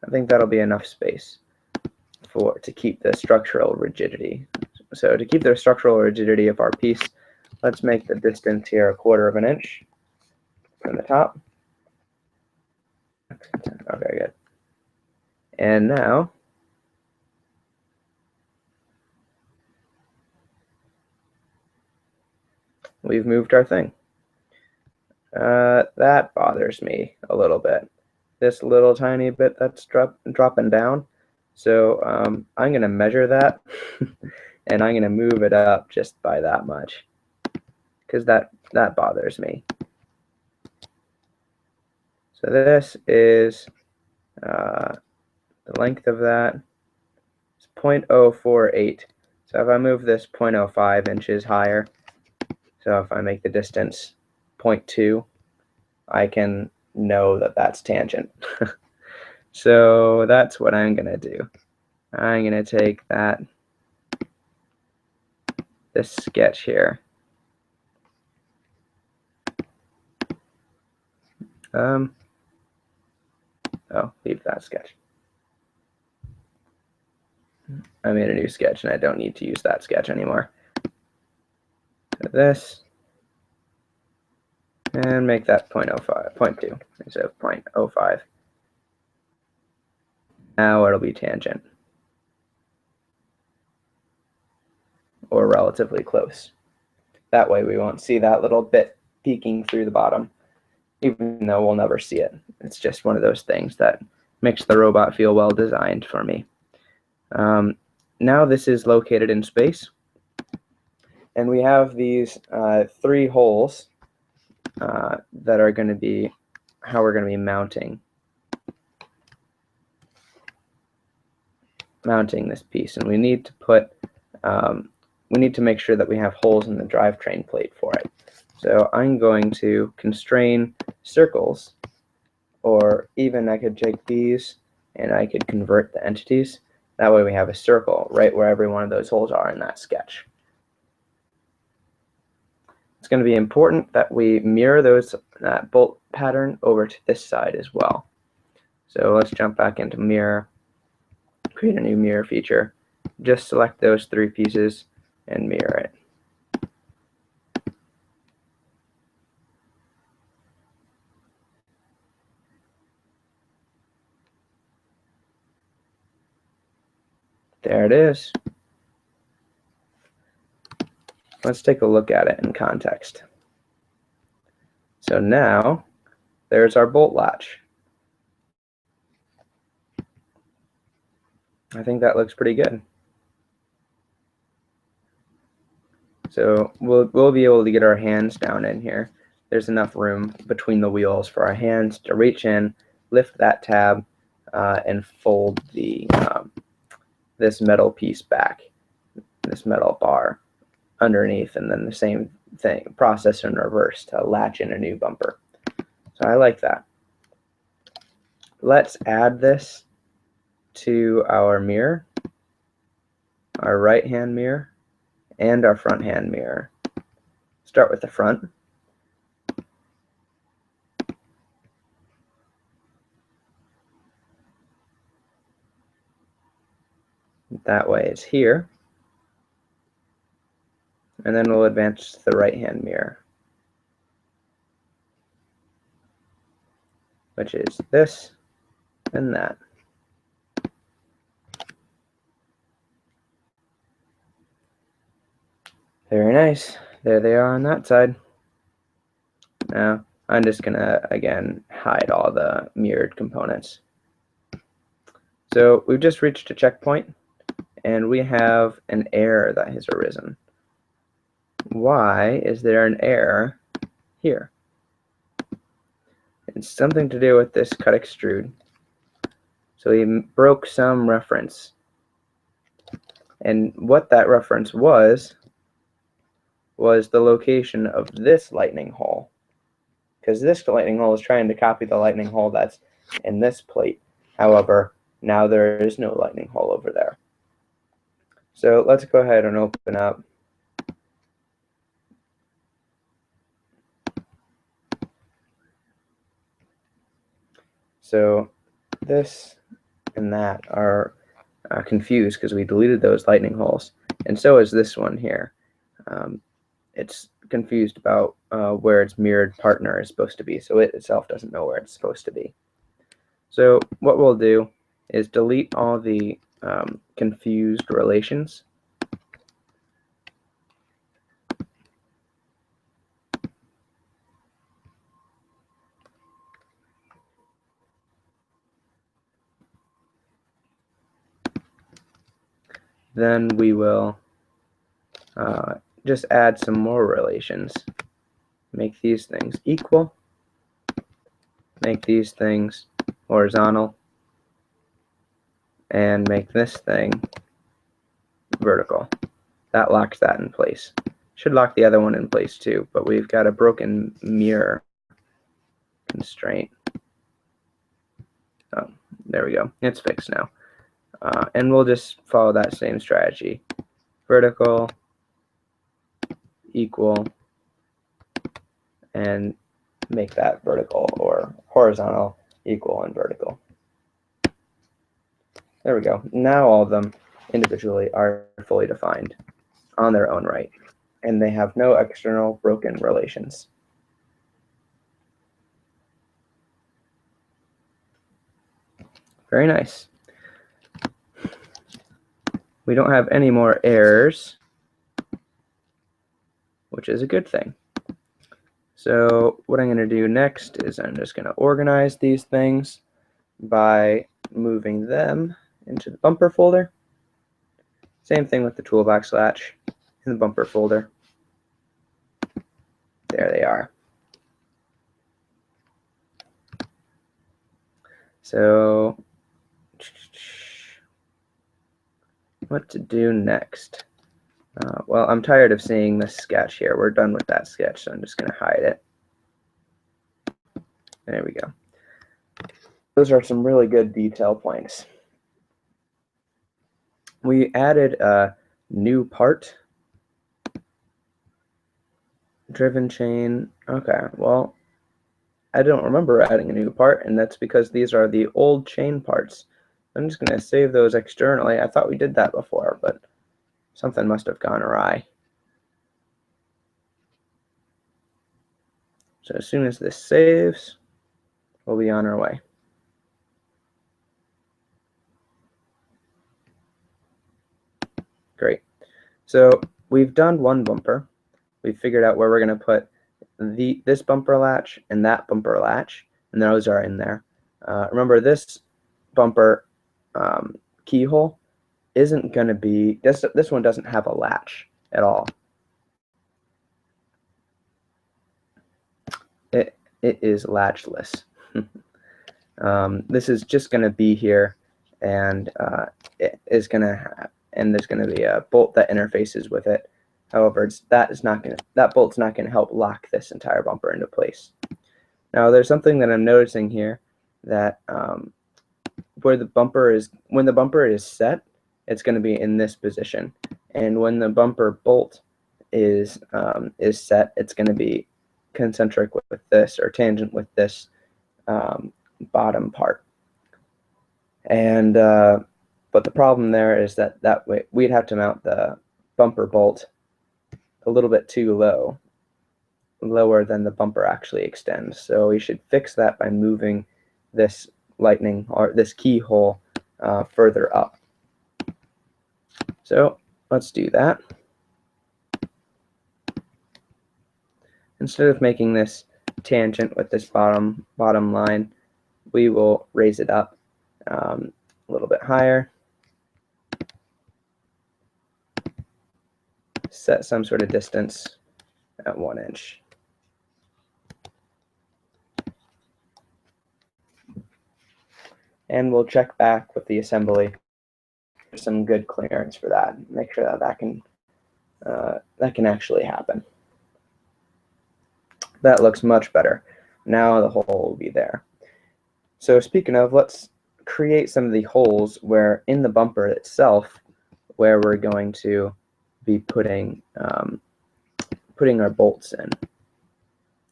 I think that'll be enough space to keep the structural rigidity. So to keep the structural rigidity of our piece, let's make the distance here 1/4 of an inch from the top. Okay, good. And now we've moved our thing. That bothers me a little bit. This little tiny bit that's dropping down. So I'm going to measure that, and I'm going to move it up just by that much, because that bothers me. So this is the length of that is 0.048. So if I move this 0.05 inches higher, so if I make the distance 0.2, I can know that that's tangent. So that's what I'm going to do. I'm going to take this sketch here. Leave that sketch. I made a new sketch and I don't need to use that sketch anymore. So this, and make that 0.2 instead of 0.05. Now it'll be tangent, or relatively close. That way we won't see that little bit peeking through the bottom, even though we'll never see it. It's just one of those things that makes the robot feel well designed for me. Now this is located in space, and we have these 3 holes that are going to be how we're going to be mounting this piece, and we need to put we need to make sure that we have holes in the drivetrain plate for it. So I'm going to constrain circles, or even I could take these and I could convert the entities. That way we have a circle right where every one of those holes are in that sketch. It's going to be important that we mirror that bolt pattern over to this side as well. So let's jump back into mirror, create a new mirror feature. Just select those 3 pieces and mirror it. There it is. Let's take a look at it in context. So now there's our bolt latch. I think that looks pretty good. So we'll be able to get our hands down in here. There's enough room between the wheels for our hands to reach in, lift that tab, and fold this metal piece back, this metal bar underneath, and then the same thing, process in reverse to latch in a new bumper. So I like that. Let's add this to our mirror, our right-hand mirror, and our front-hand mirror. Start with the front. That way it's here. And then we'll advance to the right-hand mirror, which is this and that. Very nice. There they are on that side. Now I'm just gonna again hide all the mirrored components. So we've just reached a checkpoint and we have an error that has arisen. Why is there an error here? It's something to do with this cut extrude. So he broke some reference. And what that reference was the location of this lightning hole. Because this lightning hole is trying to copy the lightning hole that's in this plate. However, now there is no lightning hole over there. So let's go ahead and open up so this and that are confused because we deleted those lightning holes, and so is this one here. It's confused about where its mirrored partner is supposed to be, so it itself doesn't know where it's supposed to be. So what we'll do is delete all the confused relations. Then we will just add some more relations. Make these things equal. Make these things horizontal. And make this thing vertical. That locks that in place. Should lock the other one in place too, but we've got a broken mirror constraint. Oh, there we go. It's fixed now. And we'll just follow that same strategy. Vertical, equal, and make that vertical, or horizontal, equal, and vertical. There we go. Now all of them individually are fully defined on their own right, and they have no external broken relations. Very nice. We don't have any more errors, which is a good thing. So what I'm going to do next is I'm just going to organize these things by moving them into the bumper folder. Same thing with the toolbox latch in the bumper folder. There they are. So what to do next? Well, I'm tired of seeing this sketch here. We're done with that sketch, so I'm just going to hide it. There we go. Those are some really good detail points. We added a new part. Driven chain. Okay, well, I don't remember adding a new part, and that's because these are the old chain parts. I'm just going to save those externally. I thought we did that before, but something must have gone awry. So as soon as this saves, we'll be on our way. Great. So we've done one bumper. We've figured out where we're going to put this bumper latch and that bumper latch, and those are in there. Remember, this bumper keyhole isn't going to be, this one doesn't have a latch at all. It is latchless. This is just going to be here, and it is going to have, and there's going to be a bolt that interfaces with it. However, that bolt's not going to help lock this entire bumper into place. Now, there's something that I'm noticing here, that when the bumper is set, it's going to be in this position, and when the bumper bolt is set, it's going to be concentric with this, or tangent with this bottom part. And but the problem there is that way we'd have to mount the bumper bolt a little bit too lower than the bumper actually extends. So we should fix that by moving this lightning, or this keyhole, further up. So let's do that. Instead of making this tangent with this bottom line, we will raise it up a little bit higher. Set some sort of distance at 1 inch. And we'll check back with the assembly for some good clearance for that. Make sure that can actually happen. That looks much better. Now the hole will be there. So speaking of, let's create some of the holes where in the bumper itself, where we're going to be putting our bolts in.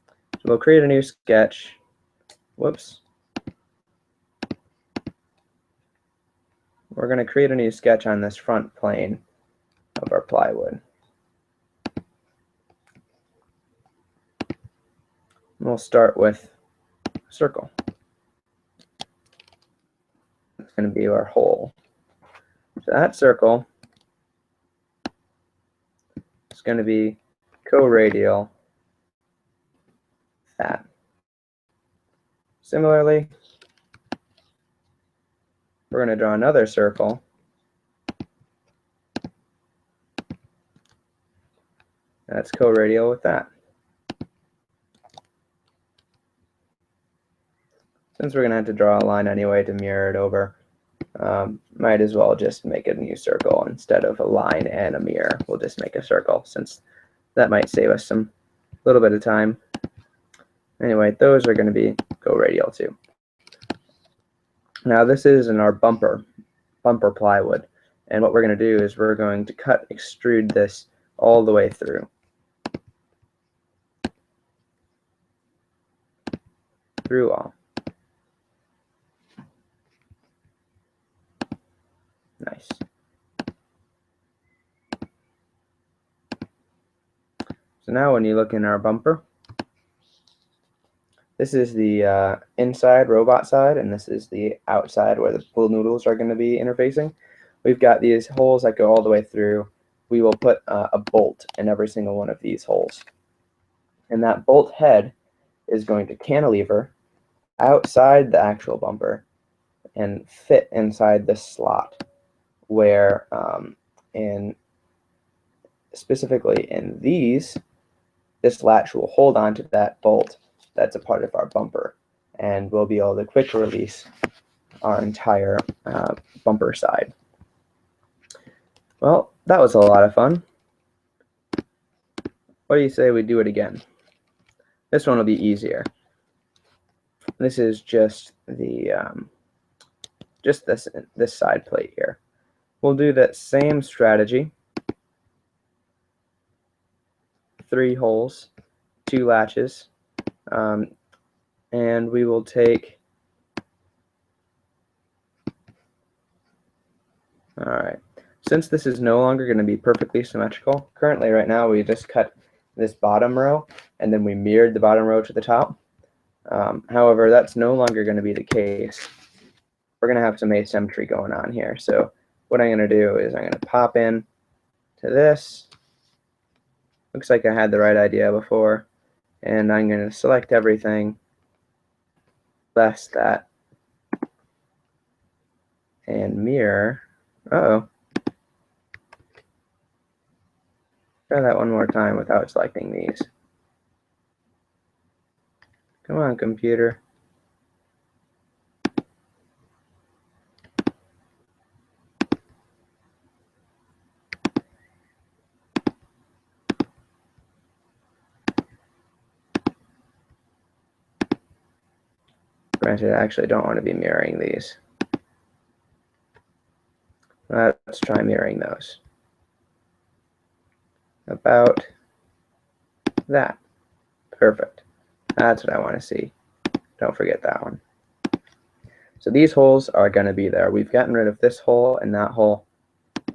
So we'll create a new sketch. Whoops. we're going to create a new sketch on this front plane of our plywood. We'll start with a circle. It's going to be our hole. So that circle is going to be co-radial that. Similarly, we're going to draw another circle that's co-radial with that. Since we're going to have to draw a line anyway to mirror it over, might as well just make a new circle instead of a line and a mirror. We'll just make a circle since that might save us a little bit of time. Anyway, those are going to be co-radial too. Now this is in our bumper plywood, and what we're going to do is we're going to extrude this all the way through. Through all. Nice. So now when you look in our bumper, this is the inside robot side, and this is the outside where the pool noodles are going to be interfacing. We've got these holes that go all the way through. We will put a bolt in every single one of these holes. And that bolt head is going to cantilever outside the actual bumper and fit inside this slot where specifically in these, this latch will hold on to that bolt that's a part of our bumper, and we'll be able to quick release our entire bumper side. Well, that was a lot of fun. What do you say we do it again? This one will be easier. This is just the this side plate here. We'll do that same strategy. 3 holes, 2 latches, and we will take. All right. Since this is no longer going to be perfectly symmetrical, currently right now we just cut this bottom row and then we mirrored the bottom row to the top. However, that's no longer going to be the case. We're going to have some asymmetry going on here. So what I'm going to do is I'm going to pop in to this. Looks like I had the right idea before. And I'm going to select everything, less that, and mirror. Uh-oh. Try that one more time without selecting these. Come on, computer. Granted, I actually don't want to be mirroring these. Let's try mirroring those. About that. Perfect. That's what I want to see. Don't forget that one. So these holes are going to be there. We've gotten rid of this hole and that hole,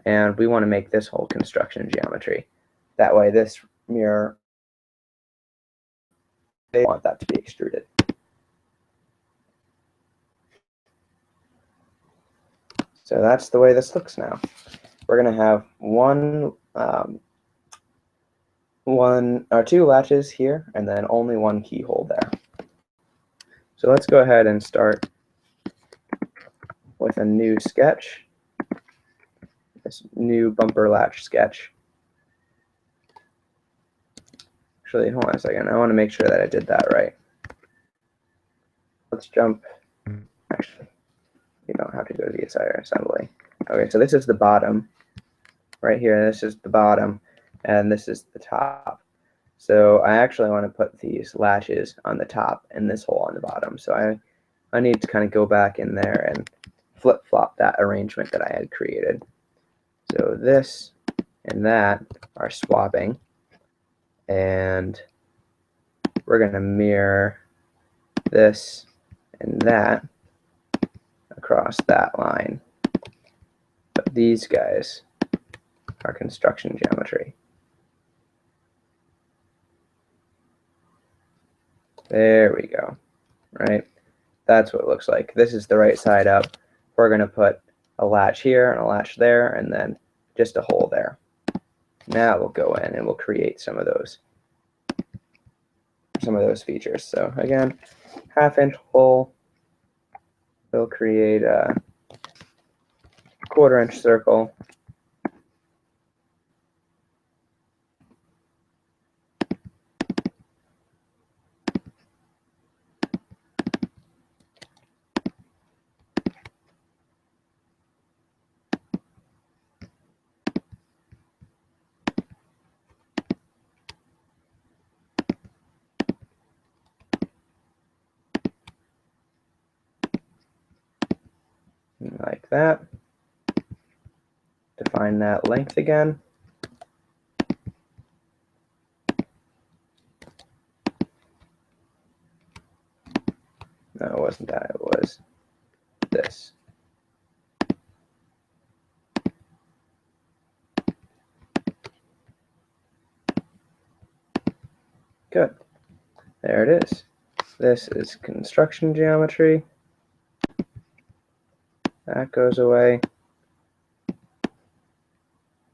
and we want to make this hole construction geometry. That way this mirror, they want that to be extruded. So that's the way this looks now. We're going to have one or 2 latches here, and then only 1 keyhole there. So let's go ahead and start with a new sketch, this new bumper latch sketch. Actually, hold on a second. I want to make sure that I did that right. Let's jump. Actually, you don't have to go to the entire assembly. Okay, so this is the bottom. Right here, this is the bottom, and this is the top. So I actually want to put these latches on the top and this hole on the bottom. So I need to kind of go back in there and flip-flop that arrangement that I had created. So this and that are swapping, and we're going to mirror this and that across that line. But these guys are construction geometry. There we go, right? That's what it looks like. This is the right side up. We're going to put a latch here and a latch there, and then just a hole there. Now we'll go in and we'll create some of those features. So again, 1/2-inch hole. We'll create a 1/4-inch circle. Like that. Define that length again. No, it wasn't that. It was this. Good. There it is. This is construction geometry. That goes away.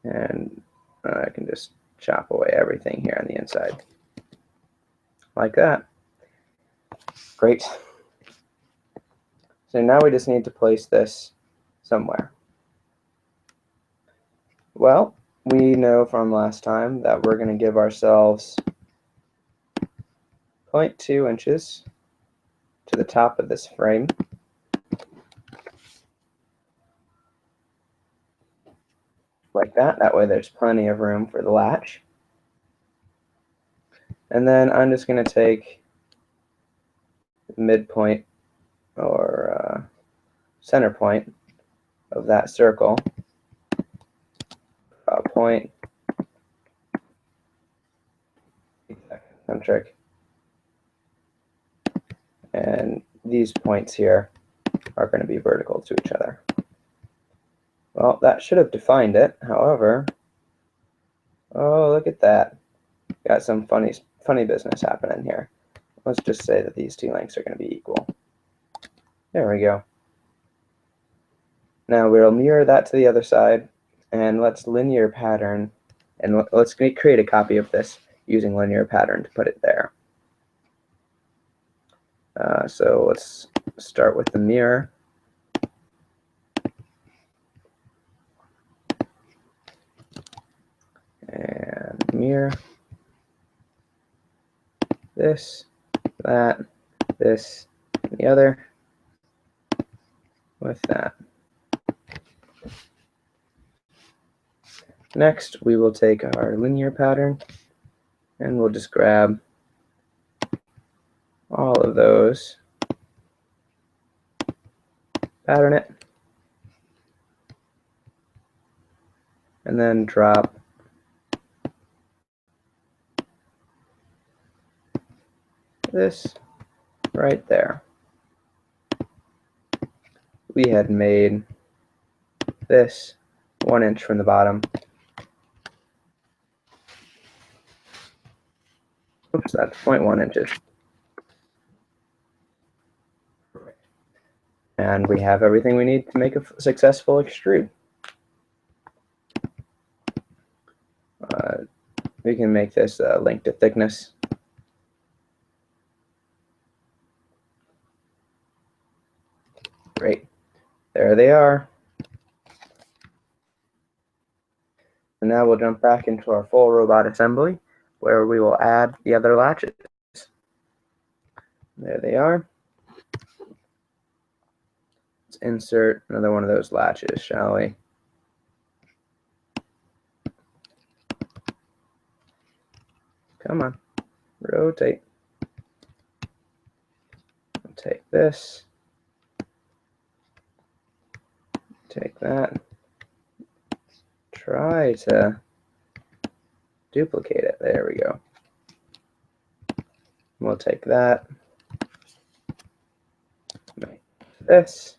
And I can just chop away everything here on the inside. Like that. Great. So now we just need to place this somewhere. Well, we know from last time that we're going to give ourselves 0.2 inches to the top of this frame. Like that. That way there's plenty of room for the latch. And then I'm just going to take the midpoint or center point of that circle, point centric, and these points here are going to be vertical to each other. Well, that should have defined it. However, oh, look at that. Got some funny business happening here. Let's just say that these two lengths are going to be equal. There we go. Now we'll mirror that to the other side, and let's linear pattern, and let's create a copy of this using linear pattern to put it there. So let's start with the mirror. And mirror this, that, this, and the other with that. Next, we will take our linear pattern and we'll just grab all of those, pattern it, and then drop this right there. We had made this 1 inch from the bottom. Oops, that's 0.1 inches. And we have everything we need to make a successful extrude. We can make this link to thickness. Great. There they are. And now we'll jump back into our full robot assembly, where we will add the other latches. There they are. Let's insert another one of those latches, shall we? Come on, rotate. I'll take this, take that, try to duplicate it. There we go. We'll take that, make this,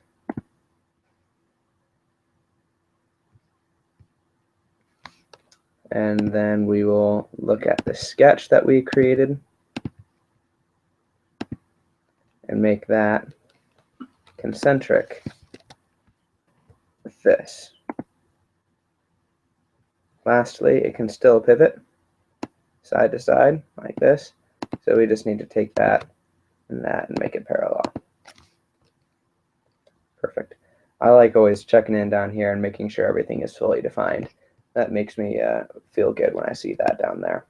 And then we will look at the sketch that we created and make that concentric with this. Lastly, it can still pivot side to side like this. So we just need to take that and make it parallel. Perfect. I like always checking in down here and making sure everything is fully defined. That makes me feel good when I see that down there.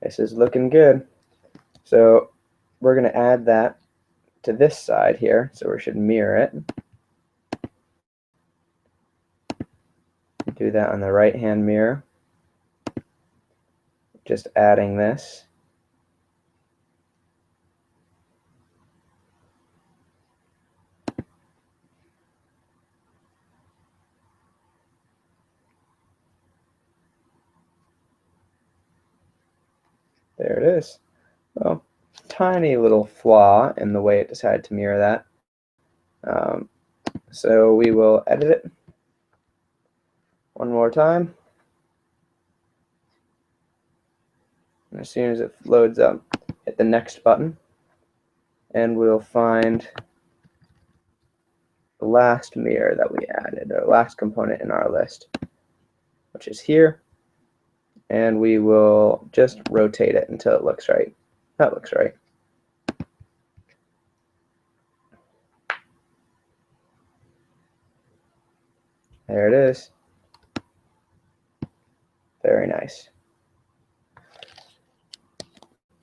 This is looking good. So we're going to add that to this side here. So we should mirror it. Do that on the right-hand mirror. Just adding this. There it is. Well, tiny little flaw in the way it decided to mirror that. So we will edit it one more time. And as soon as it loads up, hit the next button, and we'll find the last mirror that we added, or last component in our list, which is here. And we will just rotate it until it looks right. That looks right. There it is. Very nice.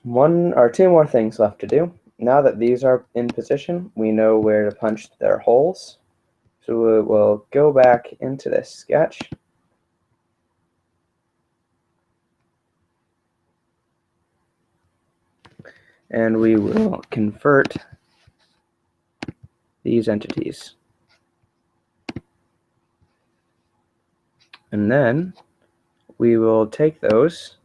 One or two more things left to do. Now that these are in position, we know where to punch their holes. So we'll go back into this sketch. And we will convert these entities. And then we will take those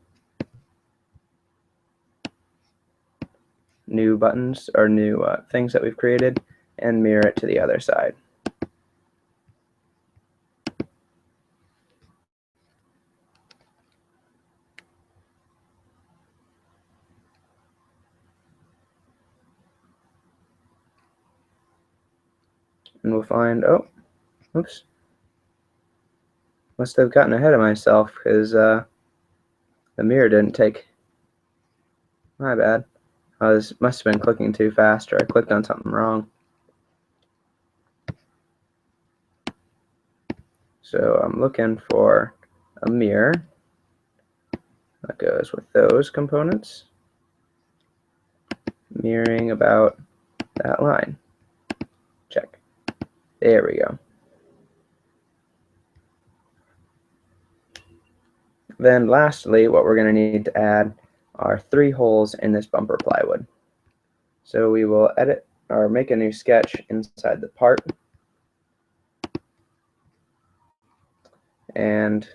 new buttons or new things that we've created and mirror it to the other side. And we'll find, oh, oops, must have gotten ahead of myself because the mirror didn't take. My bad. Must have been clicking too fast, or I clicked on something wrong. So I'm looking for a mirror that goes with those components, mirroring about that line. Check. There we go. Then lastly, what we're going to need to add are 3 holes in this bumper plywood. So we will edit or make a new sketch inside the part and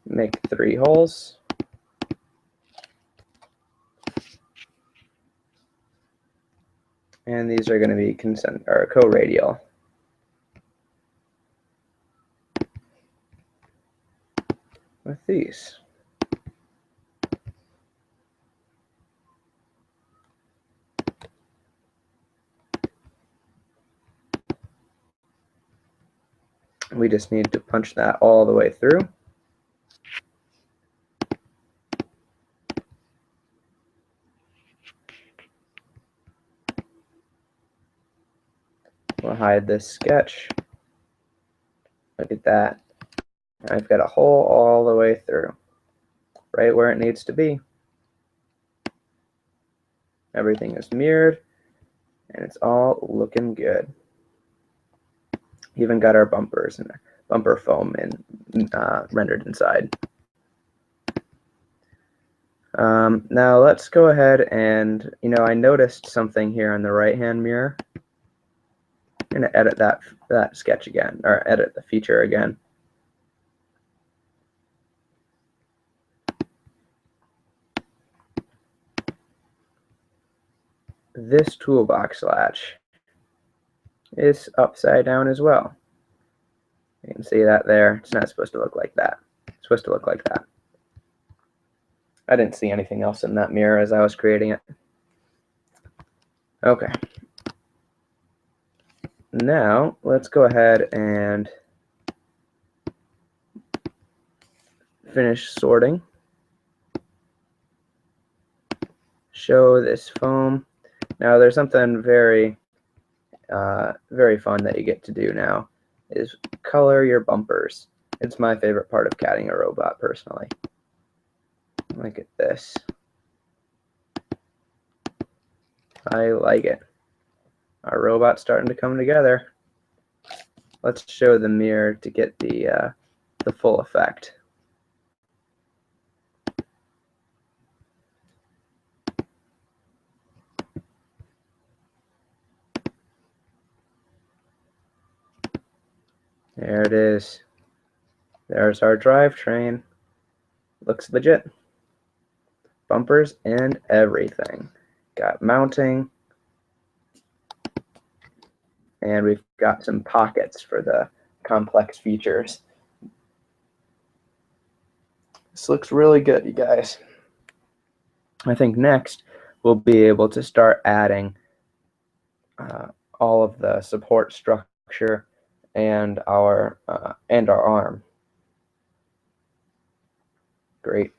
make 3 holes. And these are going to be co-radial. With these. We just need to punch that all the way through. We'll hide this sketch. Look at that. I've got a hole all the way through, right where it needs to be. Everything is mirrored, and it's all looking good. Even got our bumpers and bumper foam rendered inside. Now let's go ahead and, I noticed something here on the right-hand mirror. I'm going to edit that sketch again, or edit the feature again. This toolbox latch is upside down as well. You can see that there. It's not supposed to look like that. It's supposed to look like that. I didn't see anything else in that mirror as I was creating it. Okay. Now, let's go ahead and finish sorting. Show this foam. Now, there's something very fun that you get to do now, is color your bumpers. It's my favorite part of CADing a robot, personally. Look at this. I like it. Our robot's starting to come together. Let's show the mirror to get the full effect. There it is. There's our drivetrain. Looks legit. Bumpers and everything. Got mounting. And we've got some pockets for the complex features. This looks really good, you guys. I think next we'll be able to start adding all of the support structure and our arm. Great.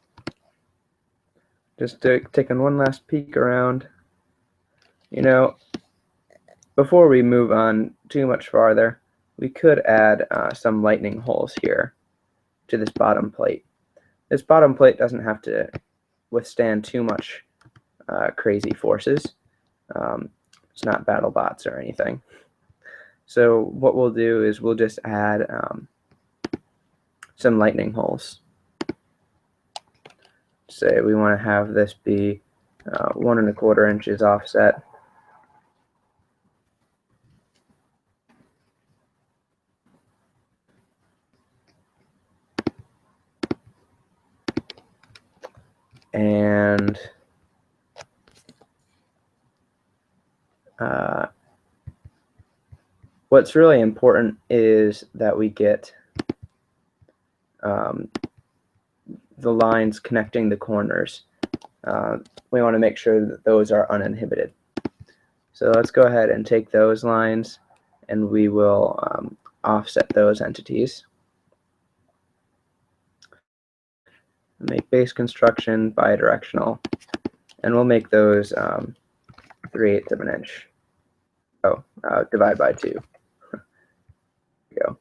Just taking one last peek around. You know, before we move on too much farther, we could add some lightning holes here to this bottom plate. This bottom plate doesn't have to withstand too much crazy forces. It's not BattleBots or anything. So what we'll do is we'll just add some lightning holes. Say we want to have this be 1 1/4 inches offset. And what's really important is that we get the lines connecting the corners. We want to make sure that those are uninhibited. So let's go ahead and take those lines and we will offset those entities. Make base construction bidirectional, and we'll make those 3/8 of an inch. Oh, divide by 2. There we go.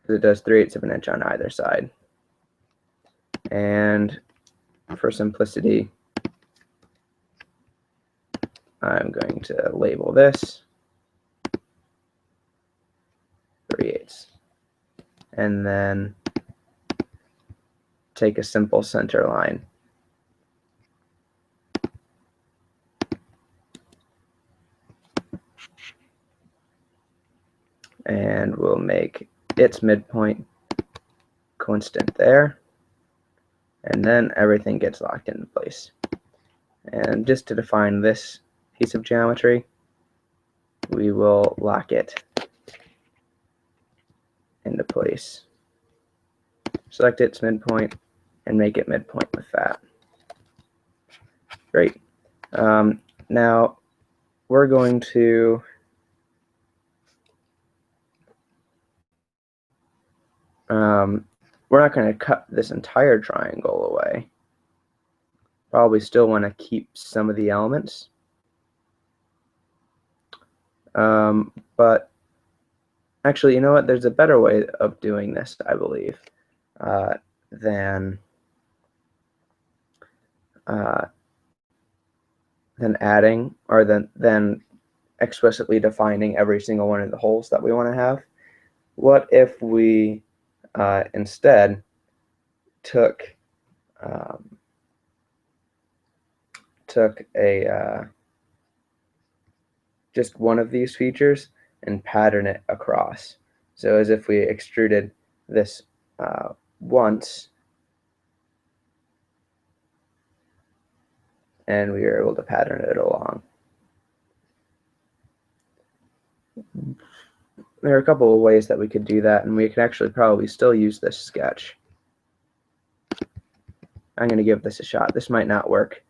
It does 3/8 of an inch on either side. And for simplicity, I'm going to label this 3/8, and then take a simple center line. And we'll make its midpoint constant there, and then everything gets locked into place. And just to define this piece of geometry, we will lock it into place. Select its midpoint and make it midpoint with that. Great. Now we're going to we're not going to cut this entire triangle away. Probably still want to keep some of the elements. But actually, you know what? There's a better way of doing this, I believe, than adding or than explicitly defining every single one of the holes that we want to have. What if we instead took a just one of these features and pattern it across? So as if we extruded this once, and we were able to pattern it along. there are a couple of ways that we could do that, and we can actually probably still use this sketch. I'm going to give this a shot. This might not work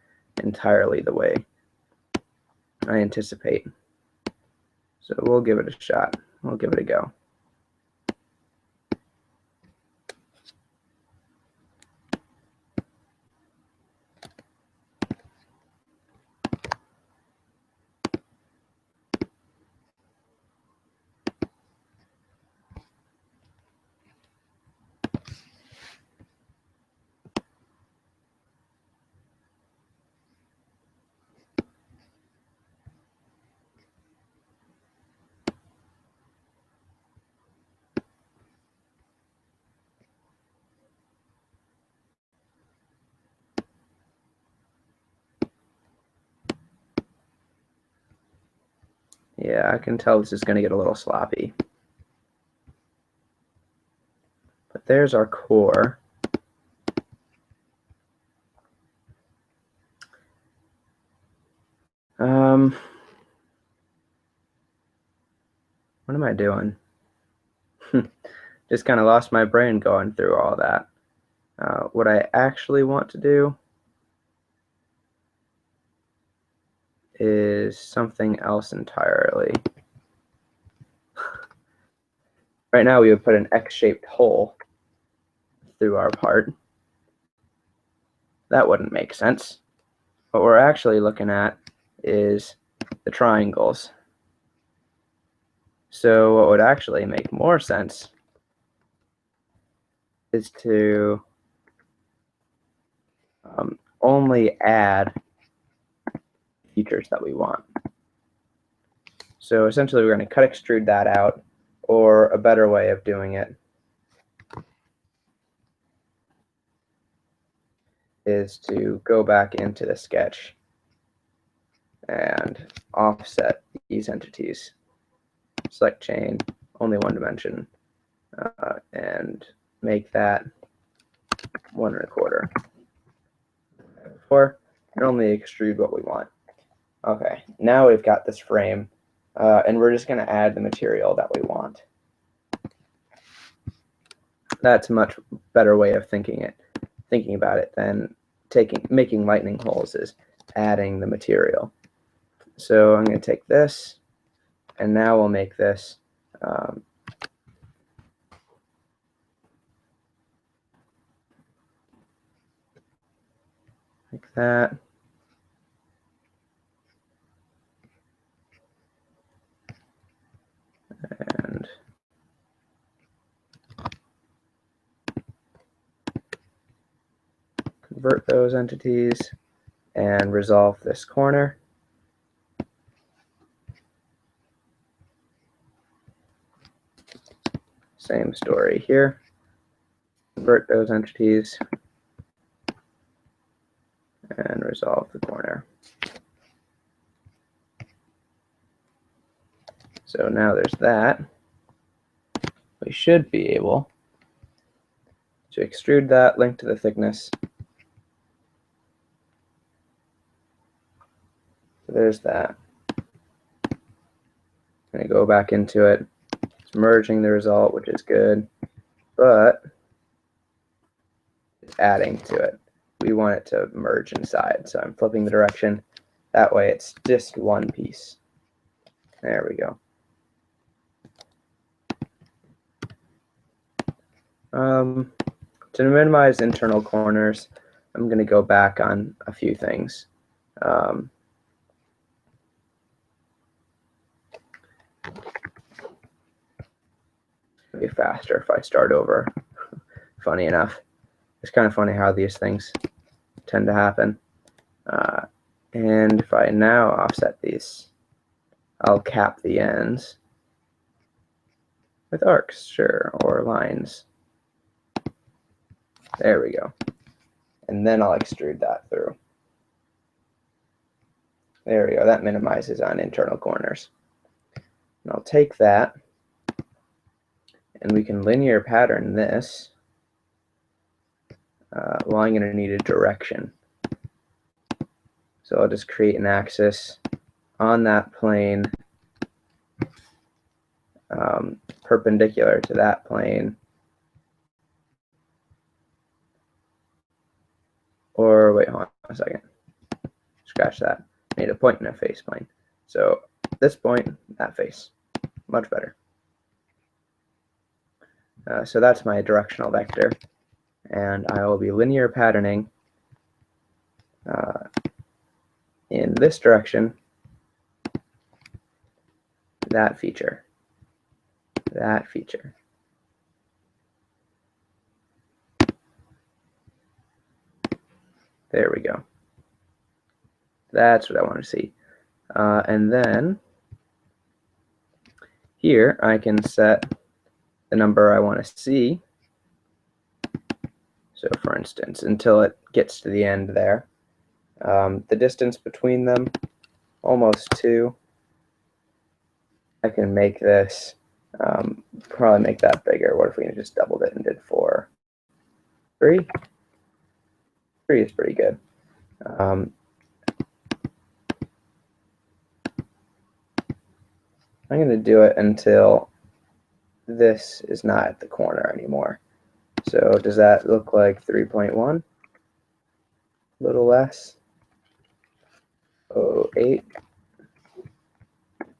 entirely the way I anticipate. So we'll give it a shot. We'll give it a go. Yeah, I can tell this is going to get a little sloppy. But there's our core. What am I doing? Just kind of lost my brain going through all that. What I actually want to do is something else entirely. Right now we would put an X-shaped hole through our part. That wouldn't make sense. What we're actually looking at is the triangles. So what would actually make more sense is to only add features that we want. So essentially we're going to cut extrude that out, or a better way of doing it is to go back into the sketch and offset these entities. Select chain, only one dimension, and make that 1 1/4. Or only extrude what we want. Okay, now we've got this frame, and we're just going to add the material that we want. That's a much better way of thinking about it than making lightning holes is adding the material. So I'm going to take this, and now we'll make this like that. And convert those entities and resolve this corner. Same story here. Convert those entities and resolve the corner. So now there's that. We should be able to extrude that, link to the thickness. So there's that. I'm going to go back into it. It's merging the result, which is good, but it's adding to it. We want it to merge inside, so I'm flipping the direction. That way it's just one piece. There we go. To minimize internal corners, I'm going to go back on a few things. It'll be faster if I start over. Funny enough. It's kind of funny how these things tend to happen. And if I now offset these, I'll cap the ends with arcs, sure, or lines. There we go. And then I'll extrude that through. There we go. That minimizes on internal corners. And I'll take that, and we can linear pattern this. Well, I'm going to need a direction. So I'll just create an axis on that plane perpendicular to that plane. Or wait, hold on a second. Scratch that. I need a point and a face plane. So this point, that face. Much better. So that's my directional vector. And I will be linear patterning in this direction that feature. That feature. There we go. That's what I want to see. And then here I can set the number I want to see. So for instance, until it gets to the end there. The distance between them, almost 2. I can make this, probably make that bigger. What if we just doubled it and did 4? 3? 3 is pretty good. I'm going to do it until this is not at the corner anymore. So does that look like 3.1? A little less. 0.8.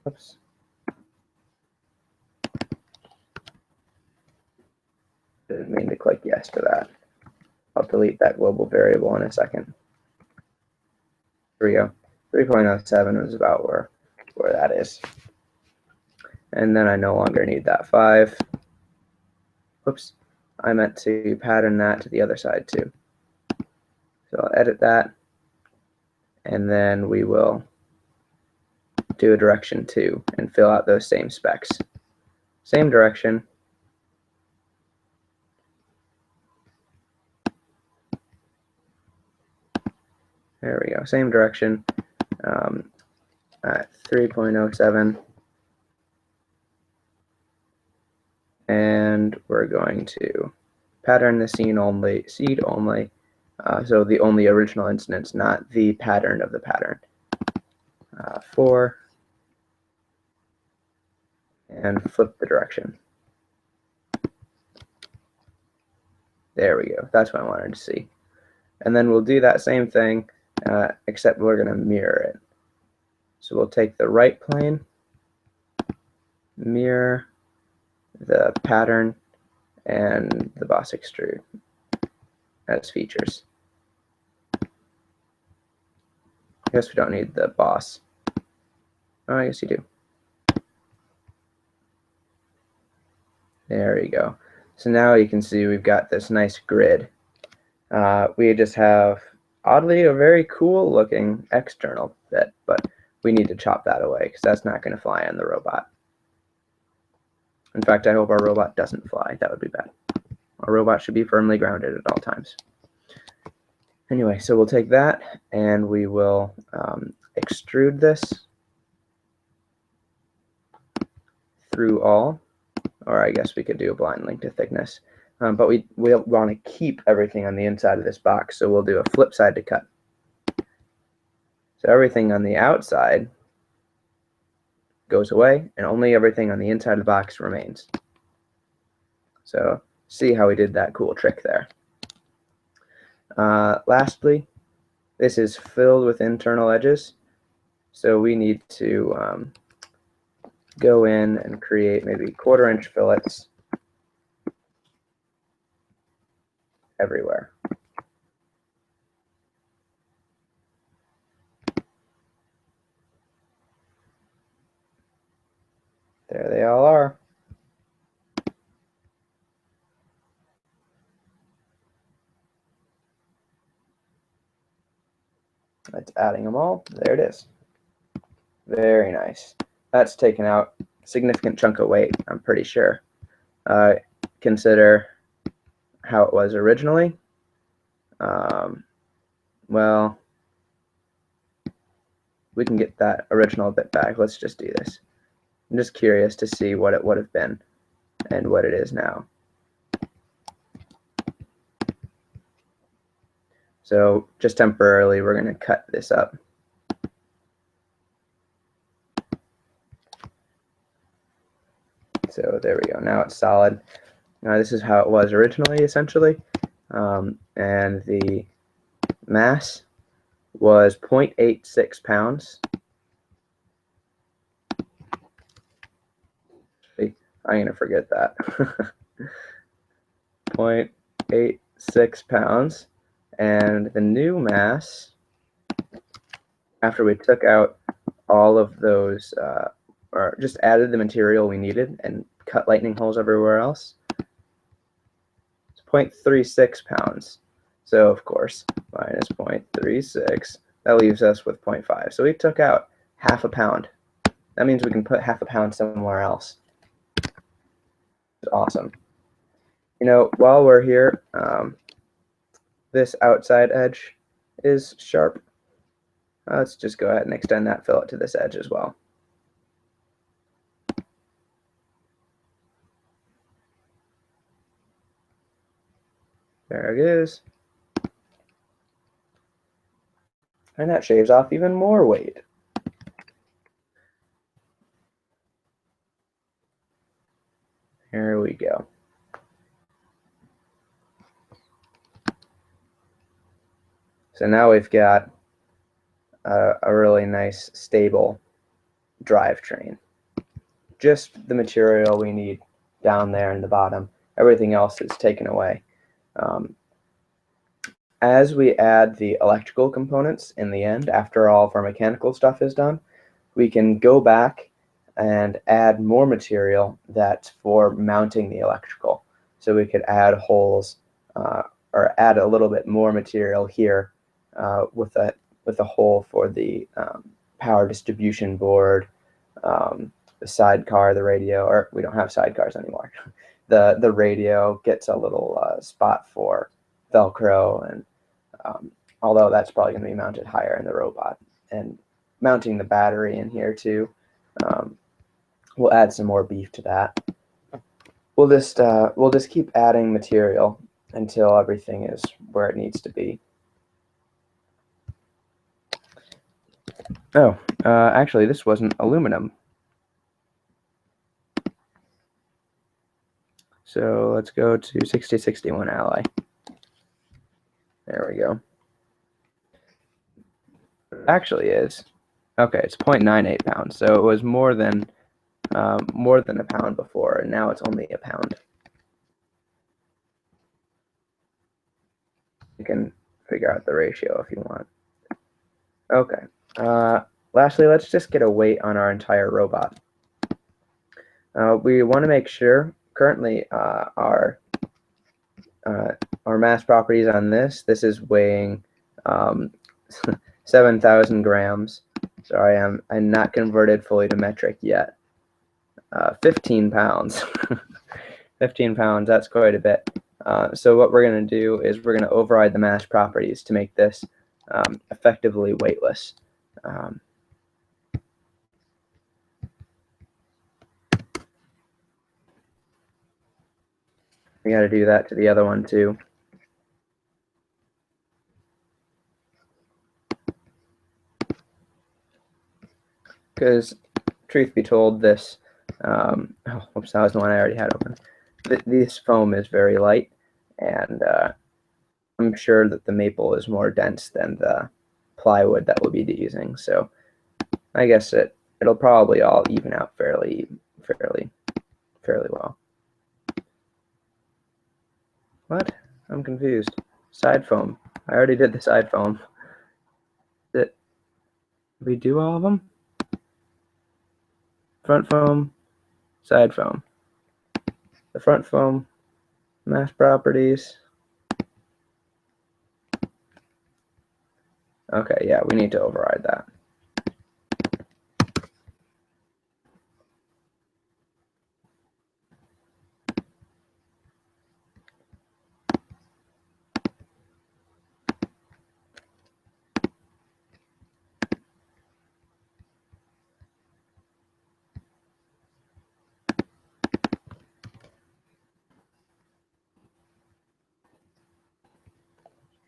Oops. Didn't mean to click yes to that. I'll delete that global variable in a second. Here we go. 3.07 is about where that is. And then I no longer need that 5. Whoops. I meant to pattern that to the other side too. So I'll edit that. And then we will do a direction 2 and fill out those same specs. Same direction. There we go. Same direction at 3.07. And we're going to pattern the seed only. So the only original instance, not the pattern of the pattern. 4. And flip the direction. There we go. That's what I wanted to see. And then we'll do that same thing, except we're going to mirror it. So we'll take the right plane, mirror the pattern, and the boss extrude as features. I guess we don't need the boss. Oh, I guess you do. There you go. So now you can see we've got this nice grid. We just have, oddly, a very cool looking external bit, but we need to chop that away because that's not going to fly on the robot. In fact, I hope our robot doesn't fly. That would be bad. Our robot should be firmly grounded at all times. Anyway, so we'll take that and we will extrude this through all, or I guess we could do a blind link to thickness. But we want to keep everything on the inside of this box, so we'll do a flip side to cut. So everything on the outside goes away, and only everything on the inside of the box remains. So see how we did that cool trick there. Lastly, this is filled with internal edges, so we need to go in and create maybe 1/4 inch fillets everywhere. There they all are. That's adding them all. There it is. Very nice. That's taken out a significant chunk of weight, I'm pretty sure. Consider how it was originally. Well, we can get that original bit back. Let's just do this. I'm just curious to see what it would have been and what it is now. So just temporarily, we're going to cut this up. So there we go. Now it's solid. Now this is how it was originally, essentially. And the mass was 0.86 pounds. I'm going to forget that. 0.86 pounds. And the new mass, after we took out all of those, or just added the material we needed and cut lightning holes everywhere else, it's 0.36 pounds. So, of course, minus 0.36, that leaves us with 0.5. So we took out half a pound. That means we can put half a pound somewhere else. It's awesome. You know, while we're here, this outside edge is sharp. Let's just go ahead and extend that fillet to this edge as well. There it is. And that shaves off even more weight. Here we go. So now we've got a really nice, stable drivetrain. Just the material we need down there in the bottom. Everything else is taken away. As we add the electrical components in the end, after all of our mechanical stuff is done, we can go back and add more material that's for mounting the electrical. So we could add holes or add a little bit more material here with a hole for the power distribution board, the sidecar, the radio, or we don't have sidecars anymore. The radio gets a little spot for Velcro, and although that's probably going to be mounted higher in the robot, and mounting the battery in here too. We'll add some more beef to that. We'll just keep adding material until everything is where it needs to be. Oh, actually, this wasn't aluminum. So let's go to 6061 Ally. There we go. It actually is. Okay, it's 0.98 pounds. So it was more than a pound before, and now it's only a pound. You can figure out the ratio if you want. Okay. Lastly, let's just get a weight on our entire robot. We want to make sure, currently our mass properties on this is weighing 7,000 grams. Sorry, I'm not converted fully to metric yet. 15 pounds. 15 pounds, that's quite a bit. So what we're going to do is we're going to override the mass properties to make this effectively weightless. We got to do that to the other one too. Because, truth be told, this, oops, that was the one I already had open. This foam is very light, and I'm sure that the maple is more dense than the plywood that we'll be using. So I guess it'll probably all even out fairly well. What? I'm confused. Side foam. I already did the side foam. Did we do all of them? Front foam, side foam. The front foam, mass properties. Okay, yeah, we need to override that.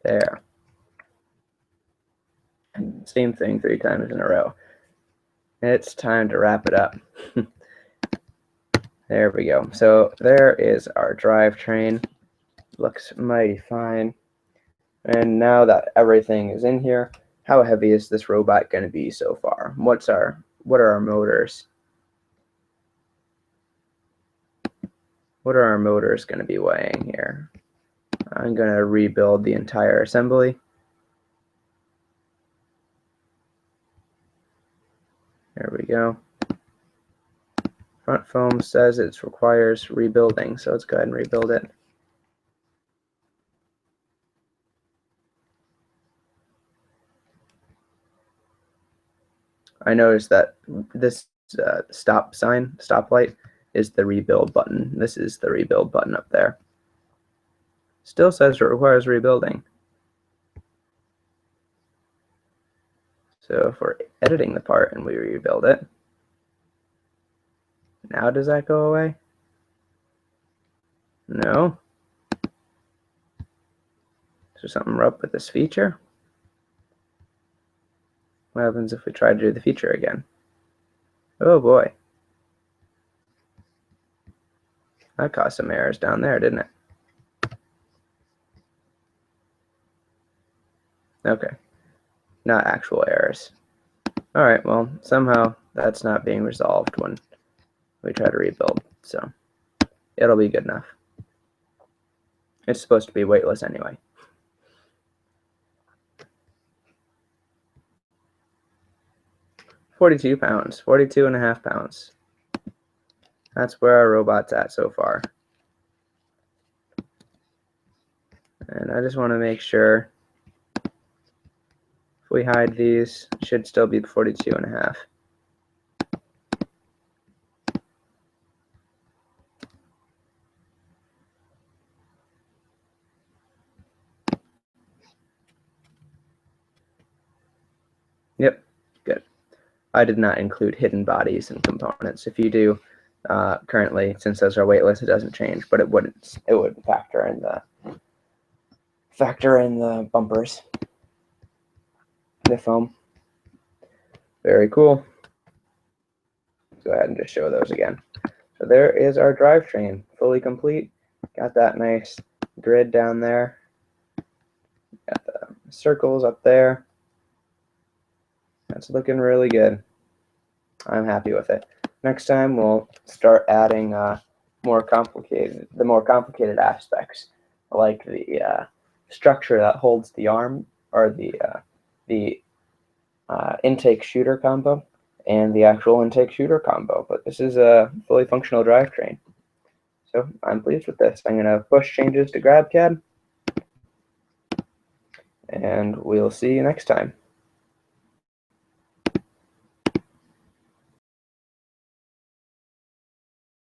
There. Same thing 3 times in a row. It's time to wrap it up. There we go. So there is our drivetrain. Looks mighty fine. And now that everything is in here, how heavy is this robot going to be so far? What are our motors? What are our motors going to be weighing here? I'm going to rebuild the entire assembly. There we go. Front foam says it requires rebuilding, so let's go ahead and rebuild it. I noticed that this stoplight is the rebuild button. This is the rebuild button up there. Still says it requires rebuilding. So if we're editing the part and we rebuild it, now does that go away? No. Is there something up with this feature? What happens if we try to do the feature again? Oh boy. That caused some errors down there, didn't it? Okay. Not actual errors. Alright, well, somehow that's not being resolved when we try to rebuild, so it'll be good enough. It's supposed to be weightless anyway. £42, 42.5 pounds. That's where our robot's at so far. And I just want to make sure if we hide these, it should still be 42.5. Yep, good. I did not include hidden bodies and components. If you do, currently, since those are weightless, it doesn't change, but it would factor in the bumpers, the foam. Very cool. Go ahead and just show those again. So there is our drivetrain, fully complete. Got that nice grid down there. Got the circles up there. That's looking really good. I'm happy with it. Next time we'll start adding the more complicated aspects, like the structure that holds the arm, or the intake shooter combo, and the actual intake shooter combo. But this is a fully functional drivetrain, so I'm pleased with this. I'm going to push changes to GrabCAD, and we'll see you next time.